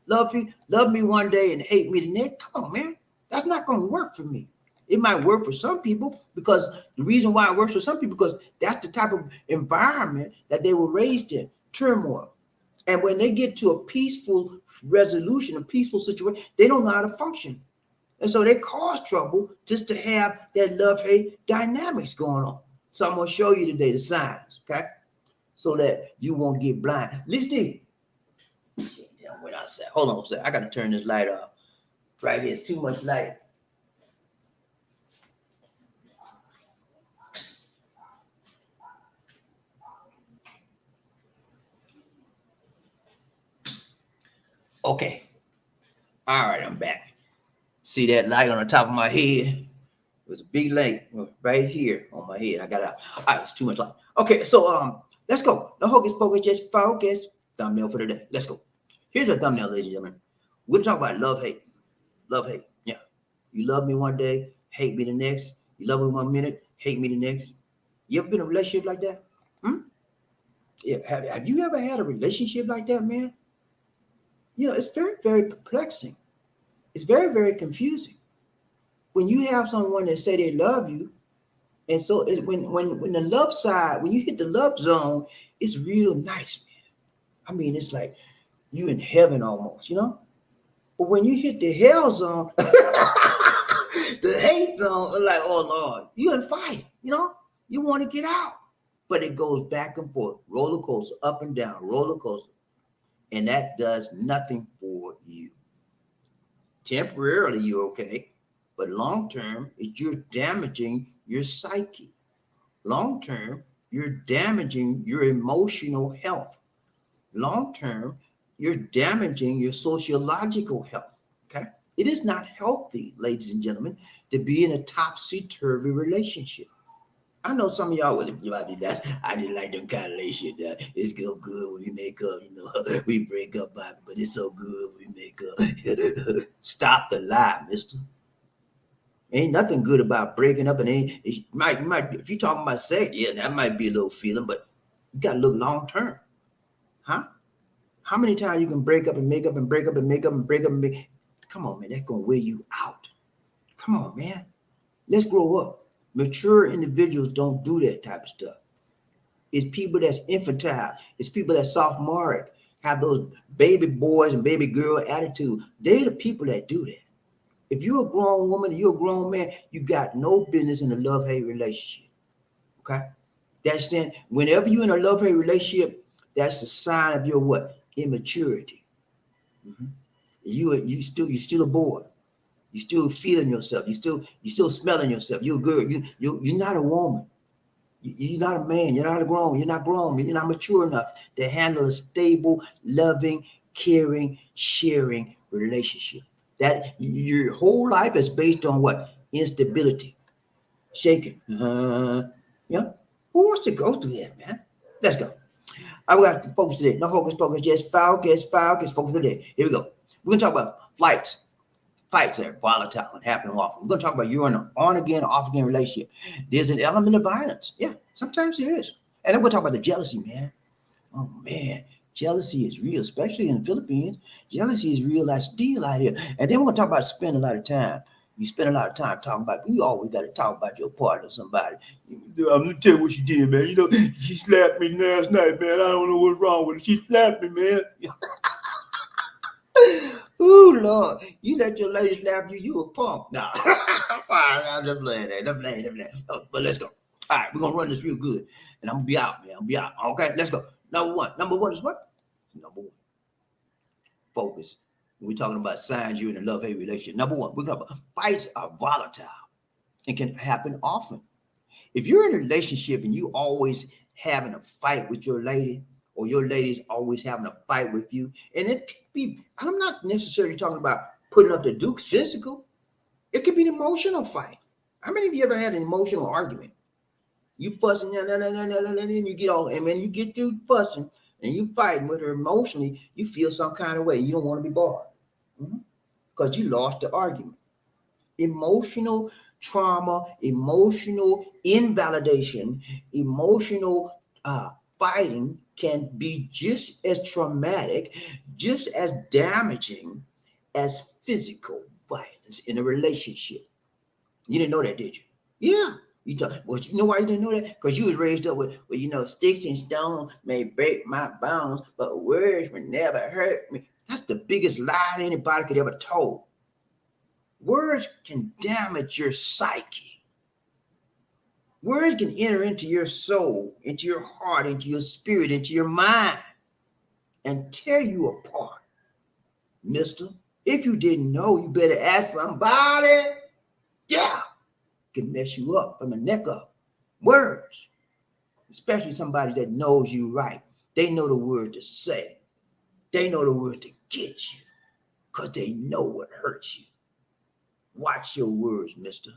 Love me one day and hate me the next. Come on, man. That's not going to work for me. It might work for some people, because the reason why it works for some people, because that's the type of environment that they were raised in, turmoil. And when they get to a peaceful resolution, a peaceful situation, they don't know how to function. And so they cause trouble just to have that love-hate dynamics going on. So I'm going to show you today the signs, okay? So that you won't get blind. Listen, I went outside. Hold on a second. I got to turn this light off. Right here, it's too much light. Okay. All right, I'm back. See that light on the top of my head? It was a big light right here on my head. I got out. All right, it's too much light. Okay, so let's go. No hocus pocus, just focus. Thumbnail for today. Let's go. Here's a thumbnail, ladies and gentlemen. We'll talk about love, hate. Love, hate. Yeah. You love me one day, hate me the next. You love me 1 minute, hate me the next. You ever been in a relationship like that? Yeah. Have you ever had a relationship like that, man? You know, it's very, very perplexing. It's very, very confusing. When you have someone that say they love you, and so it's when the love side, when you hit the love zone, it's real nice, man. I mean, it's like you in heaven almost, you know? But when you hit the hell zone, the hate zone, like, oh Lord, you on fire, you know? You want to get out. But it goes back and forth, roller coaster, up and down, roller coaster. And that does nothing for you. Temporarily, you're okay. But long term, you're damaging your psyche. Long term, you're damaging your emotional health. Long term, you're damaging your sociological health. Okay? It is not healthy, ladies and gentlemen, to be in a topsy-turvy relationship. I know some of y'all will be like, I didn't like them kind of relationship. It's so good when we make up, you know. We break up, but it's so good when we make up. Stop the lie, mister. Ain't nothing good about breaking up, and it might if you're talking about sex, yeah, that might be a little feeling, but you gotta look long term. Huh? How many times you can break up and make up and break up and make up and break up and make? Come on, man, that's gonna wear you out. Come on, man. Let's grow up. Mature individuals don't do that type of stuff. It's people that's infantile. It's people that's sophomoric, have those baby boys and baby girl attitude. They're the people that do that. If you're a grown woman, you're a grown man, you got no business in a love-hate relationship. Okay? That's then whenever you're in a love-hate relationship, that's a sign of your what? Immaturity. Mm-hmm. You're still a boy. You're still feeling yourself. You're still smelling yourself. You're a girl. You're not a woman. You're not a man. You're not grown. You're not grown. You're not mature enough to handle a stable, loving, caring, sharing relationship. That your whole life is based on what? Instability. Shaking. Yeah. Who wants to go through that, man? Let's go. I got to focus today. No hocus pocus, just focus, focus today. Here we go. We're gonna talk about flights. Fights are volatile and happen often. We're gonna talk about you're in an on again, off again relationship. There's an element of violence. Yeah, sometimes there is. And then we'll talk about the jealousy, man. Oh man, jealousy is real, especially in the Philippines. Jealousy is real as deal out here. And then we're gonna talk about spending a lot of time. You spend a lot of time talking about. You always got to talk about your partner or somebody. I'm gonna tell you what she did, man. You know, she slapped me last night, man. I don't know what's wrong with her. She slapped me, man. Oh Lord, you let your lady slap you, you a punk. Nah, I'm sorry, I'm just playing that. Oh, but let's go. All right, we're gonna run this real good, and I'm gonna be out, man. I'll be out. Okay, let's go. Number one is what? Number one, focus. When we're talking about signs you're in a love-hate relationship. Number one, we're talking about fights are volatile and can happen often. If you're in a relationship and you always having a fight with your lady, or your lady's always having a fight with you, and it could be, I'm not necessarily talking about putting up the Duke's physical. It could be an emotional fight. How many of you ever had an emotional argument? You fussing, and you get all, and when you get through fussing and you fighting with her emotionally, you feel some kind of way. You don't want to be bothered because you lost the argument. Emotional trauma, emotional invalidation, emotional fighting can be just as traumatic, just as damaging as physical violence in a relationship. You didn't know that, did you? Yeah. Well, you know why you didn't know that? Because you was raised up with, well, you know, sticks and stones may break my bones, but words will never hurt me. That's the biggest lie anybody could ever told. Words can damage your psyche. Words can enter into your soul, into your heart, into your spirit, into your mind, and tear you apart. Mister, if you didn't know, you better ask somebody. Yeah, can mess you up from the neck up. Words, especially somebody that knows you right. They know the word to say. They know the word to get you because they know what hurts you. Watch your words, mister.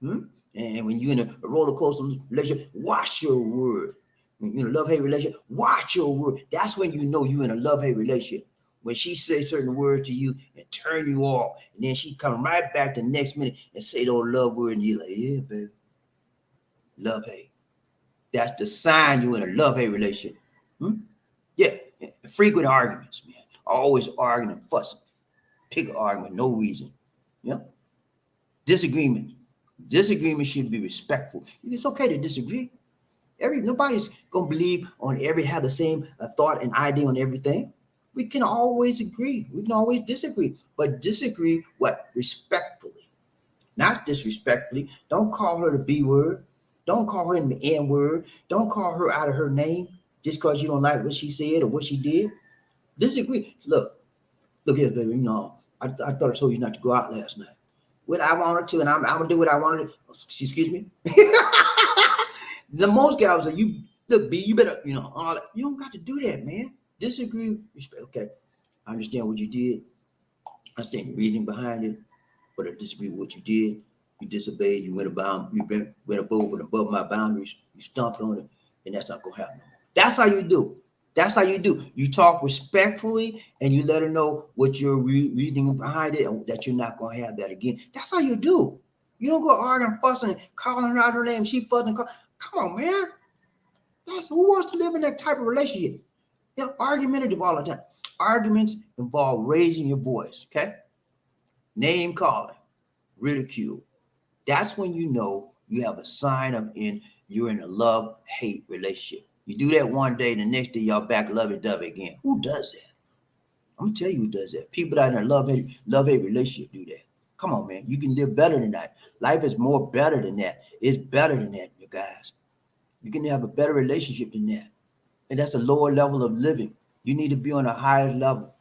And when you're in a roller coaster relationship, watch your word. When you're in a love-hate relationship, watch your word. That's when you know you're in a love-hate relationship. When she says certain words to you and turn you off, and then she come right back the next minute and say those love words, and you're like, yeah, baby. Love-hate. That's the sign you're in a love-hate relationship. Yeah. Frequent arguments, man. Always arguing and fussing. Pick an argument, no reason. Yeah. Disagreement. Disagreement should be respectful. It's okay to disagree. Nobody's gonna believe on have the same thought and idea on everything. We can always agree. We can always disagree, but disagree what? Respectfully, not disrespectfully. Don't call her the B word. Don't call her the N word. Don't call her out of her name just because you don't like what she said or what she did. Disagree. Look here, baby. You know, I thought I told you not to go out last night. What I wanted to, and I'm gonna do what I wanted to. Excuse me. The most guys are you. Look, B, you better, you know, all that. You don't got to do that, man. Disagree, respect. Okay, I understand what you did. I understand the reasoning behind it, but I disagree with what you did. You disobeyed. You went above my boundaries. You stomped on it, and that's not gonna happen no more. That's how you do. That's how you do. You talk respectfully and you let her know what your reasoning behind it and that you're not going to have that again. That's how you do. You don't go arguing, fussing, calling her out her name. She fussing. Come on, man. That's who wants to live in that type of relationship. You know, argumentative all the time. Arguments involve raising your voice, okay? Name calling, ridicule. That's when you know you have a sign of you're in a love-hate relationship. You do that one day, the next day y'all back lovey-dovey again. Who does that? I'm gonna tell you who does that. People that are in a love-hate relationship do that. Come on, man. You can live better than that. Life is more better than that. It's better than that, you guys. You can have a better relationship than that. And that's a lower level of living. You need to be on a higher level.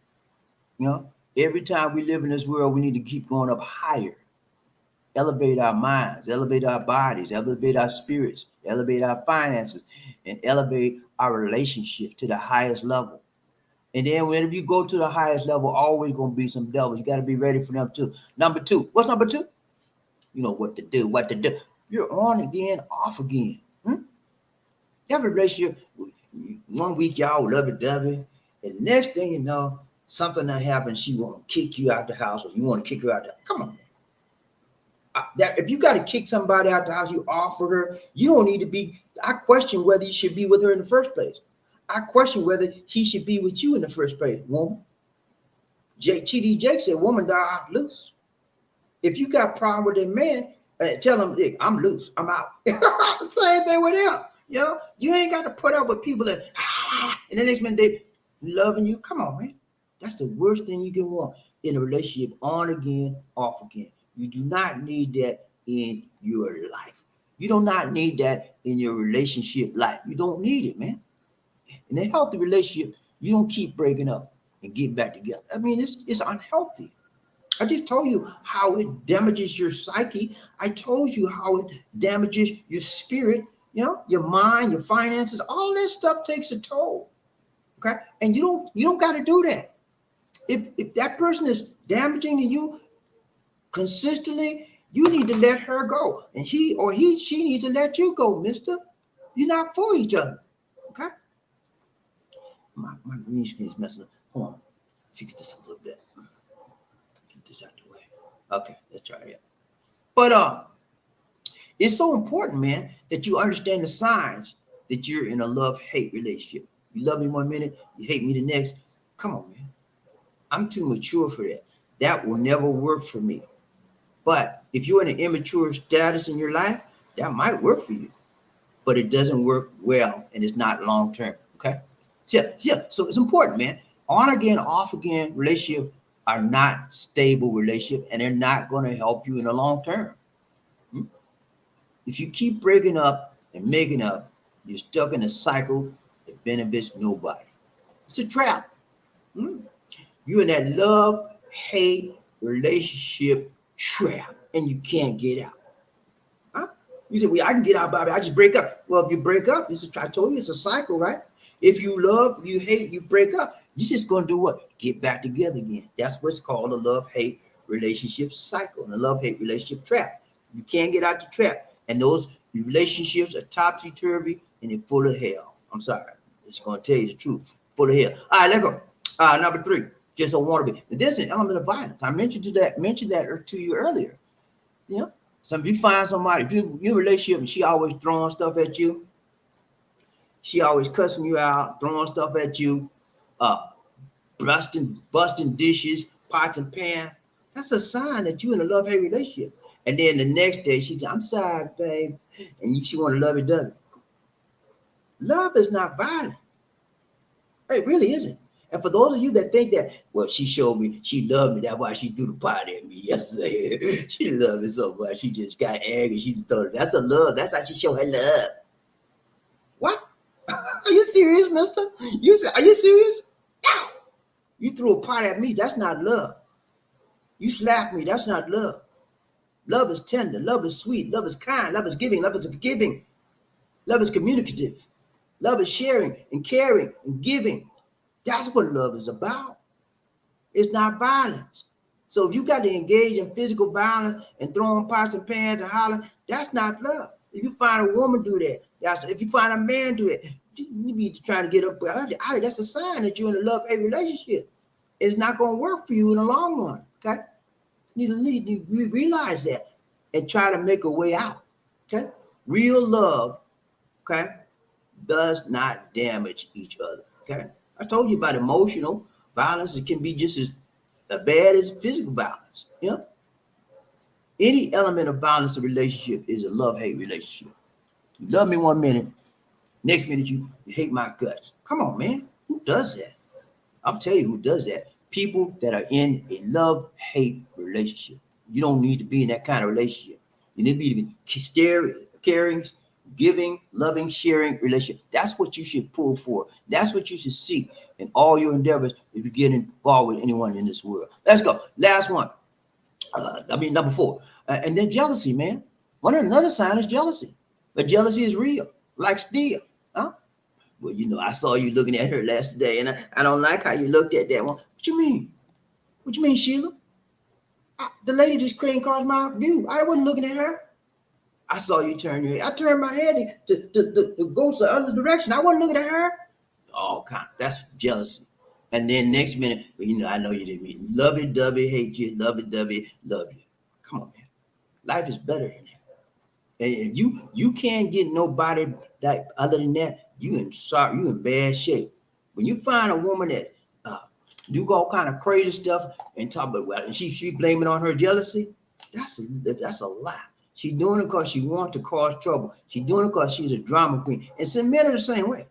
You know, every time we live in this world, we need to keep going up higher. Elevate our minds, elevate our bodies, elevate our spirits, elevate our finances, and elevate our relationship to the highest level. And then whenever you go to the highest level, always going to be some devils. You got to be ready for them too. Number two. What's number two? You know what to do, what to do. You're on again, off again. Every relationship, 1 week y'all lovey-dovey, and next thing you know, something that happens, she want to kick you out the house, or you want to kick her out the house. Come on, man. If you got to kick somebody out the house, you offered her, you don't need to be. I question whether you should be with her in the first place. I question whether he should be with you in the first place, woman. TD Jake said, woman, thou art loose. If you got a problem with a man, tell him, I'm loose, I'm out. Same thing with him. You know, you ain't got to put up with people that, and the next minute they loving you. Come on, man. That's the worst thing you can want in a relationship, on again, off again. You do not need that in your life. You do not need that in your relationship life. You don't need it, man. In a healthy relationship, you don't keep breaking up and getting back together. I mean, it's unhealthy. I just told you how it damages your psyche. I told you how it damages your spirit, you know, your mind, your finances. All that stuff takes a toll. Okay, and you don't got to do that. If that person is damaging you consistently, you need to let her go, and she needs to let you go, mister. You're not for each other. Okay. My green screen is messing up. Hold on, fix this a little bit. Get this out the way. Okay, let's try it. But it's so important, man, that you understand the signs that you're in a love-hate relationship. You love me 1 minute, you hate me the next. Come on, man. I'm too mature for that. That will never work for me. But if you're in an immature status in your life, that might work for you. But it doesn't work well, and it's not long-term, okay? Yeah. So it's important, man. On again, off again relationship are not stable relationship, and they're not going to help you in the long term. If you keep breaking up and making up, you're stuck in a cycle that benefits nobody. It's a trap. You're in that love-hate relationship trap, and you can't get out. Huh? You say, well, I can get out, Bobby. I just break up. Well, if you break up, I told you it's a cycle, right? If you love, you hate, you break up, you're just going to do what? Get back together again. That's what's called a love-hate relationship cycle and a love-hate relationship trap. You can't get out the trap. And those relationships are topsy-turvy and they're full of hell. I'm sorry. I'm just going to tell you the truth. Full of hell. All right, let's go. Number 3, just don't want to be. This is an element of violence. I mentioned that to you earlier. You know, if you find somebody, if you're in a relationship and she always throwing stuff at you, she always cussing you out, throwing stuff at you, busting dishes, pots and pans. That's a sign that you're in a love-hate relationship. And then the next day, she says, I'm sorry, babe. And she want to love-it-dovey. Love is not violent. It really isn't. And for those of you that think that, well, she showed me, she loved me, that's why she threw the pot at me yesterday. She loved me so much, she just got angry. She's thought that's a love. That's how she showed her love. What? Are you serious, mister? Are you serious? No. You threw a pot at me, that's not love. You slapped me, that's not love. Love is tender, love is sweet, love is kind, love is giving, love is forgiving, love is communicative, love is sharing and caring and giving. That's what love is about. It's not violence. So if you got to engage in physical violence and throwing pots and pans and hollering, that's not love. If you find a woman do that, if you find a man do it, you be trying to get up. That's a sign that you're in a love-hate relationship. It's not going to work for you in the long run. Okay, you need to realize that and try to make a way out. Okay, real love, okay, does not damage each other. Okay, I told you about emotional. Violence can be just as bad as physical violence. You know, any element of violence in a relationship is a love-hate relationship. You love me 1 minute, next minute you hate my guts. Come on, man. Who does that? I'll tell you who does that. People that are in a love-hate relationship. You don't need to be in that kind of relationship. You need to be caring, giving, loving, sharing relationship. That's what you should pull for. That's what you should seek in all your endeavors if you get involved with anyone in this world. Let's go. Last one. Number 4. And then jealousy, man. Another sign is jealousy. But jealousy is real, like steel. Huh? Well, you know, I saw you looking at her last day, and I don't like how you looked at that one. What you mean? What you mean, Sheila? The lady just came across my view. I wasn't looking at her. I saw you turn your head. I turned my head to go the other direction. I wasn't looking at her. All kind. That's jealousy. And then next minute, well, you know, I know you didn't mean lovey-dovey, hate you, lovey-dovey, love you. Come on, man. Life is better than that. And if you can't get nobody that other than that, you in bad shape. When you find a woman that do all kind of crazy stuff and talk about, well, and she blaming on her jealousy, that's a lie. She's doing it because she wants to cause trouble. She's doing it because she's a drama queen. And some men are the same way.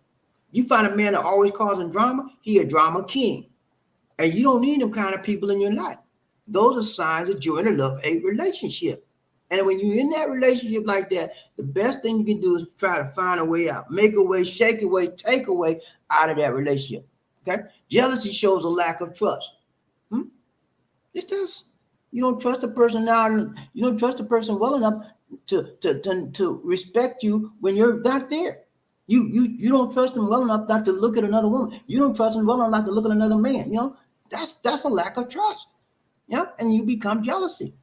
You find a man that always causing drama, he a drama king. And you don't need them kind of people in your life. Those are signs that you're in a love-hate relationship. And when you're in that relationship like that, the best thing you can do is try to find a way out, make a way, shake a way, take a way out of that relationship. Okay? Jealousy shows a lack of trust. It does. You don't trust the person now. You don't trust the person well enough to respect you when you're not there. You don't trust them well enough not to look at another woman. You don't trust them well enough not to look at another man. You know, that's a lack of trust. Yeah, and you become jealousy.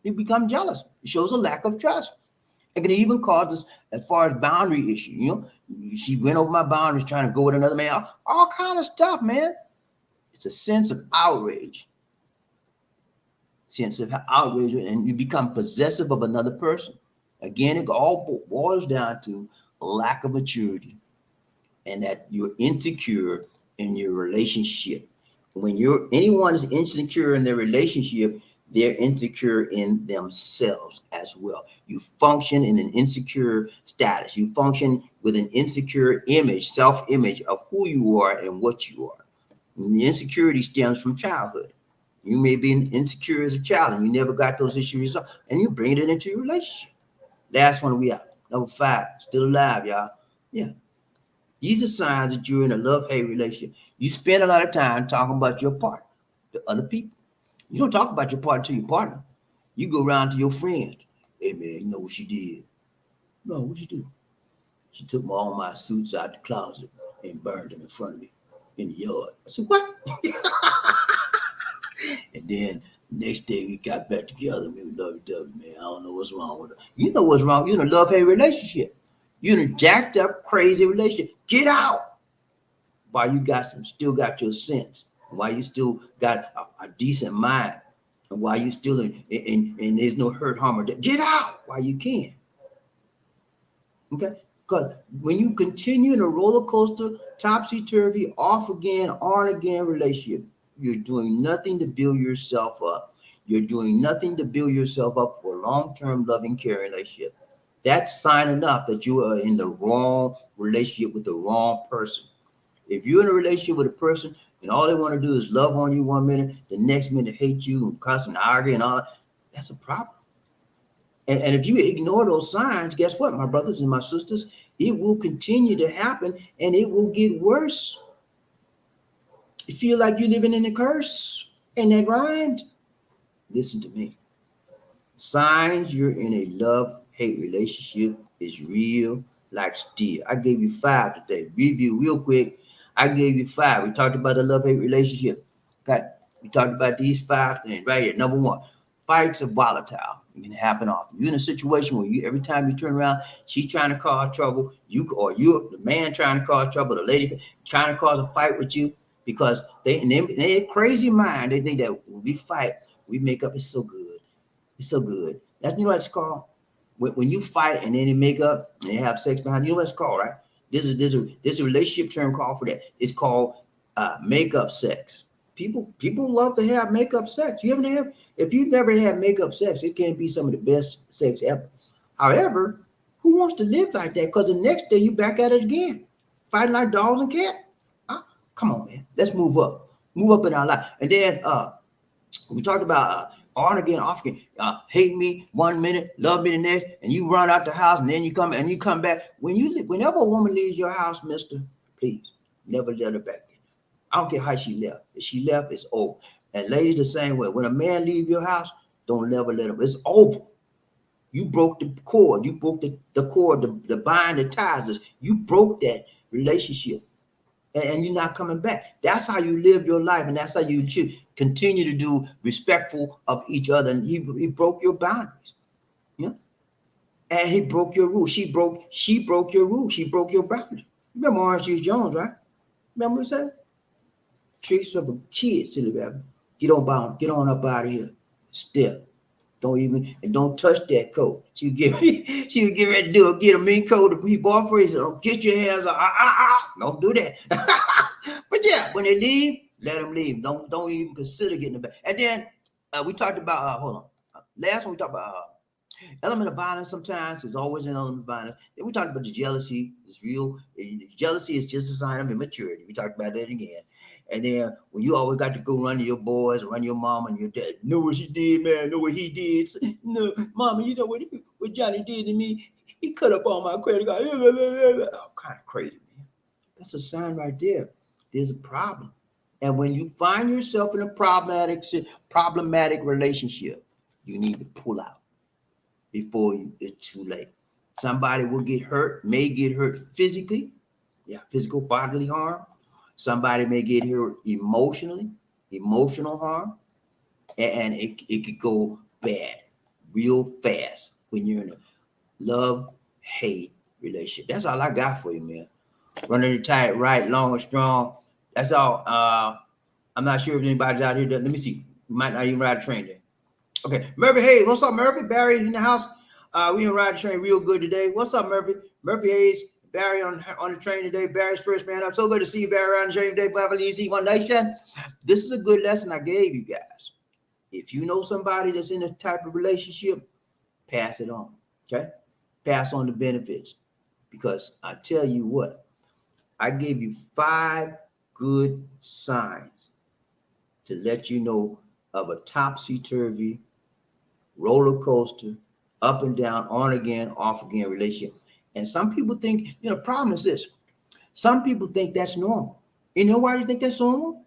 You become jealous. It shows a lack of trust. It can even cause us as far as boundary issue. You know, she went over my boundaries trying to go with another man. All kind of stuff, man. It's a sense of outrage. And you become possessive of another person. Again, it all boils down to a lack of maturity and that you're insecure in your relationship. When anyone is insecure in their relationship, they're insecure in themselves as well. You function in an insecure status. You function with an insecure image, self-image of who you are and what you are. And the insecurity stems from childhood. You may be insecure as a child and you never got those issues resolved, and you bring it into your relationship. Last one we have. Number 5, still alive, y'all. Yeah. These are signs that you're in a love-hate relationship. You spend a lot of time talking about your partner to other people. You don't talk about your partner to your partner. You go around to your friends. Hey, man, you know what she did? No, what'd she do? She took all my suits out the closet and burned them in front of me in the yard. I said, what? And then next day we got back together and we were lovey-dovey, man. I don't know what's wrong with her. You know what's wrong. You're in a love-hate relationship. You're in a jacked up, crazy relationship. Get out while you still got your sense. Why you still got a decent mind, and why you still and there's no hurt, harm, or death. Get out while you can. Okay? Because when you continue in a roller coaster, topsy-turvy, off again, on again relationship, you're doing nothing to build yourself up. You're doing nothing to build yourself up for a long-term loving care relationship. That's sign enough that you are in the wrong relationship with the wrong person. If you're in a relationship with a person and all they want to do is love on you 1 minute, the next minute hate you and cuss and argue and all that, that's a problem. And if you ignore those signs, guess what, my brothers and my sisters? It will continue to happen and it will get worse. You feel like you're living in a curse, and that rhymed. Listen to me. Signs you're in a love-hate relationship is real like steel. I gave you 5 today. Review real quick. I gave you 5. We talked about a love-hate relationship. Okay. We talked about these 5 things right here. Number 1, fights are volatile. It can happen often. You're in a situation where every time you turn around, she's trying to cause trouble. You're the man trying to cause trouble, the lady trying to cause a fight with you, because in their crazy mind, they think that when we fight, we make up. It's so good. It's so good. That's, you know what it's called? When you fight and then they make up and they have sex behind you, know what it's called, right? There's a relationship term called for that. It's called make-up sex. People love to have makeup sex. If you've never had makeup sex, it can be some of the best sex ever. However, who wants to live like that? Because the next day you back at it again, fighting like dogs and cats. Come on, man. Let's move up. Move up in our life. And then we talked about on again, off again. Hate me 1 minute, love me the next, and you run out the house, and then you come back. Whenever a woman leaves your house, mister, please never let her back in. I don't care how she left. If she left, it's over. And ladies, the same way. When a man leave your house, don't never let him. It's over. You broke the cord. You broke the cord, the bind, the ties. You broke that relationship. And you're not coming back. That's how you live your life, and that's how you should continue to do, respectful of each other. And he broke your boundaries, yeah. And he broke your rules. She broke your rules. She broke your boundaries. Remember Orange Juice Jones, right? Remember what I said? Tricks of a kid, silly baby. Get on up out of here. Step. Don't touch that coat. She would get ready to do it. Get a mean coat. He bought for. He said, "Don't get your hands on. Don't do that." But yeah, when they leave, let them leave. Don't even consider getting it back. And then we talked about hold on. Last one we talked about element of violence. Sometimes there's always an element of violence. Then we talked about the jealousy. It's real. Jealousy is just a sign of immaturity. We talked about that again. And then when you always got to go run to your boys, run your mom and your dad, know what she did, man, know what he did. No, mama, you know what Johnny did to me? He cut up all my credit card. Oh, kind of crazy, man. That's a sign right there. There's a problem. And when you find yourself in a problematic relationship, you need to pull out before it's too late. Somebody will get hurt, may get hurt physically. Yeah, physical bodily harm. Somebody may get hurt emotional harm, and it could go bad real fast when you're in a love-hate relationship. That's all I got for you, man. Running it tight, right, long and strong. That's all. I'm not sure if anybody's out here. Let me see. We might not even ride a train there. Okay, Murphy Hayes. What's up, Murphy? Barry in the house. We gonna ride the train real good today. What's up, Murphy? Murphy Hayes. Barry on the train today. Barry's first man up. So good to see you, Barry, on the train today. One Nation. This is a good lesson I gave you guys. If you know somebody that's in a type of relationship, pass it on. Okay? Pass on the benefits. Because I tell you what, I gave you 5 good signs to let you know of a topsy-turvy, roller coaster, up and down, on again, off again relationship. And some people think, the problem is this. Some people think that's normal. You know why they think that's normal?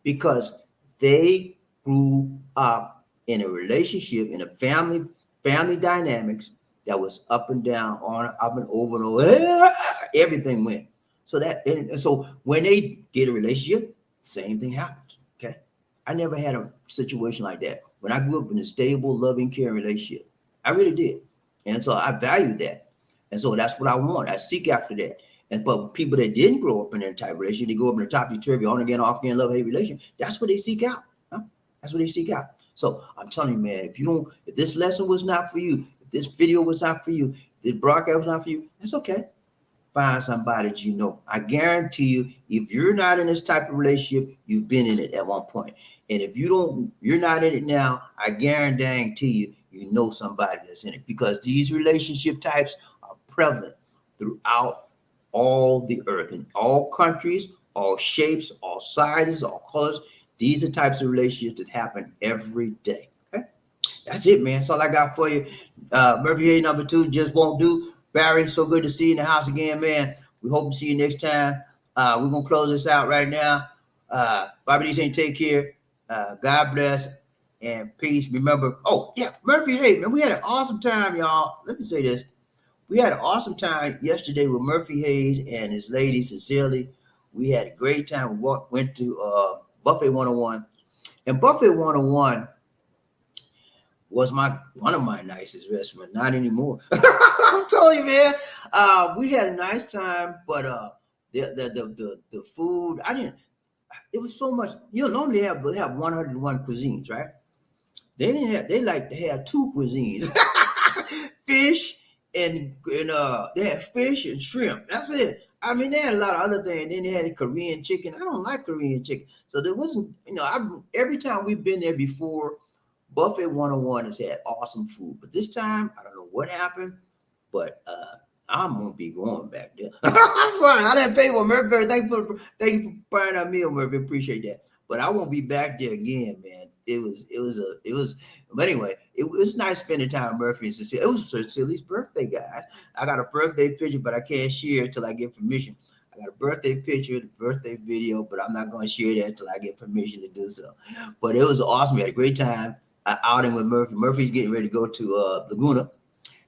Because they grew up in a relationship, in a family dynamics that was up and down, on, up and over and over. Everything went. So when they get a relationship, same thing happens. Okay. I never had a situation like that. When I grew up in a stable, loving, caring relationship, I really did. And so I value that. And so that's what I want. I seek after that. But people that didn't grow up in that type of relationship, they grow up in a topsy-turvy, on again, off again, love-hate relationship. That's what they seek out. Huh? That's what they seek out. So I'm telling you, man, if this lesson was not for you, if this video was not for you, if this broadcast was not for you, that's okay. Find somebody that you know. I guarantee you, if you're not in this type of relationship, you've been in it at one point. And if you're not in it now, I guarantee you know somebody that's in it, because these relationship types are prevalent throughout all the earth, in all countries, all shapes, all sizes, all colors. These are types of relationships that happen every day. Okay, that's it, man. That's all I got for you. Murphy Hayes number 2 just won't do. Barry, so good to see you in the house again, man. We hope to see you next time. We're gonna close this out right now. BobbieD saying take care. God bless and peace. Remember, Murphy Hayes, man, we had an awesome time, y'all. Let me say this. We had an awesome time yesterday with Murphy Hayes and his lady, Cecily. We had a great time. We went to Buffet 101. And Buffet 101 was one of my nicest restaurants. Not anymore. I'm telling you, man. We had a nice time, but the food, it was so much. You normally have 101 cuisines, right? They like to have 2 cuisines. Fish and they have fish and shrimp. That's it. I mean, they had a lot of other things. Then they had Korean chicken. I don't like Korean chicken. So there wasn't, every time we've been there before, Buffet 101 has had awesome food. But this time, I don't know what happened, but I'm gonna be going back there. I'm sorry, I didn't pay for Murphy. Thank you for buying our meal, Murphy. Appreciate that. But I won't be back there again, man. But anyway, it was nice spending time with Murphy and Cecilia. It was Cecilia's birthday, guys. I got a birthday picture, but I can't share it till I get permission. I got a birthday picture, the birthday video, but I'm not going to share that till I get permission to do so. But it was awesome. We had a great time outing with Murphy. Murphy's getting ready to go to Laguna,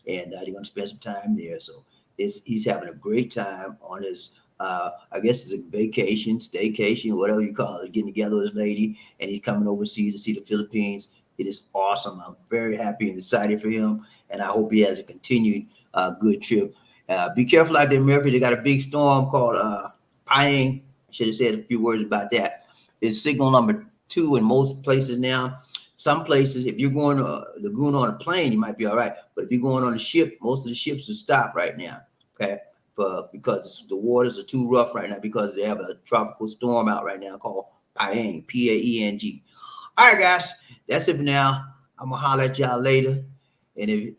and they're going to spend some time there. So he's having a great time on his, I guess it's a vacation, staycation, whatever you call it, getting together with his lady, and he's coming overseas to see the Philippines. It is awesome. I'm very happy and excited for him, and I hope he has a continued good trip. Be careful out there, Murphy. They got a big storm called Pyang. I should have said a few words about that. It's signal number 2 in most places now. Some places, if you're going to Laguna on a plane, you might be all right. But if you're going on a ship, most of the ships are stopped right now, okay? Because the waters are too rough right now because they have a tropical storm out right now called Pyang, Paeng. All right, guys, that's it for now. I'm going to holler at y'all later. And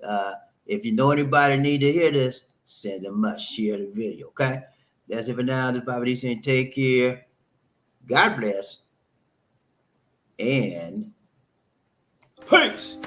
if you know anybody need to hear this, send them a share the video, okay? That's it for now. This is BobbieD saying take care. God bless. And peace.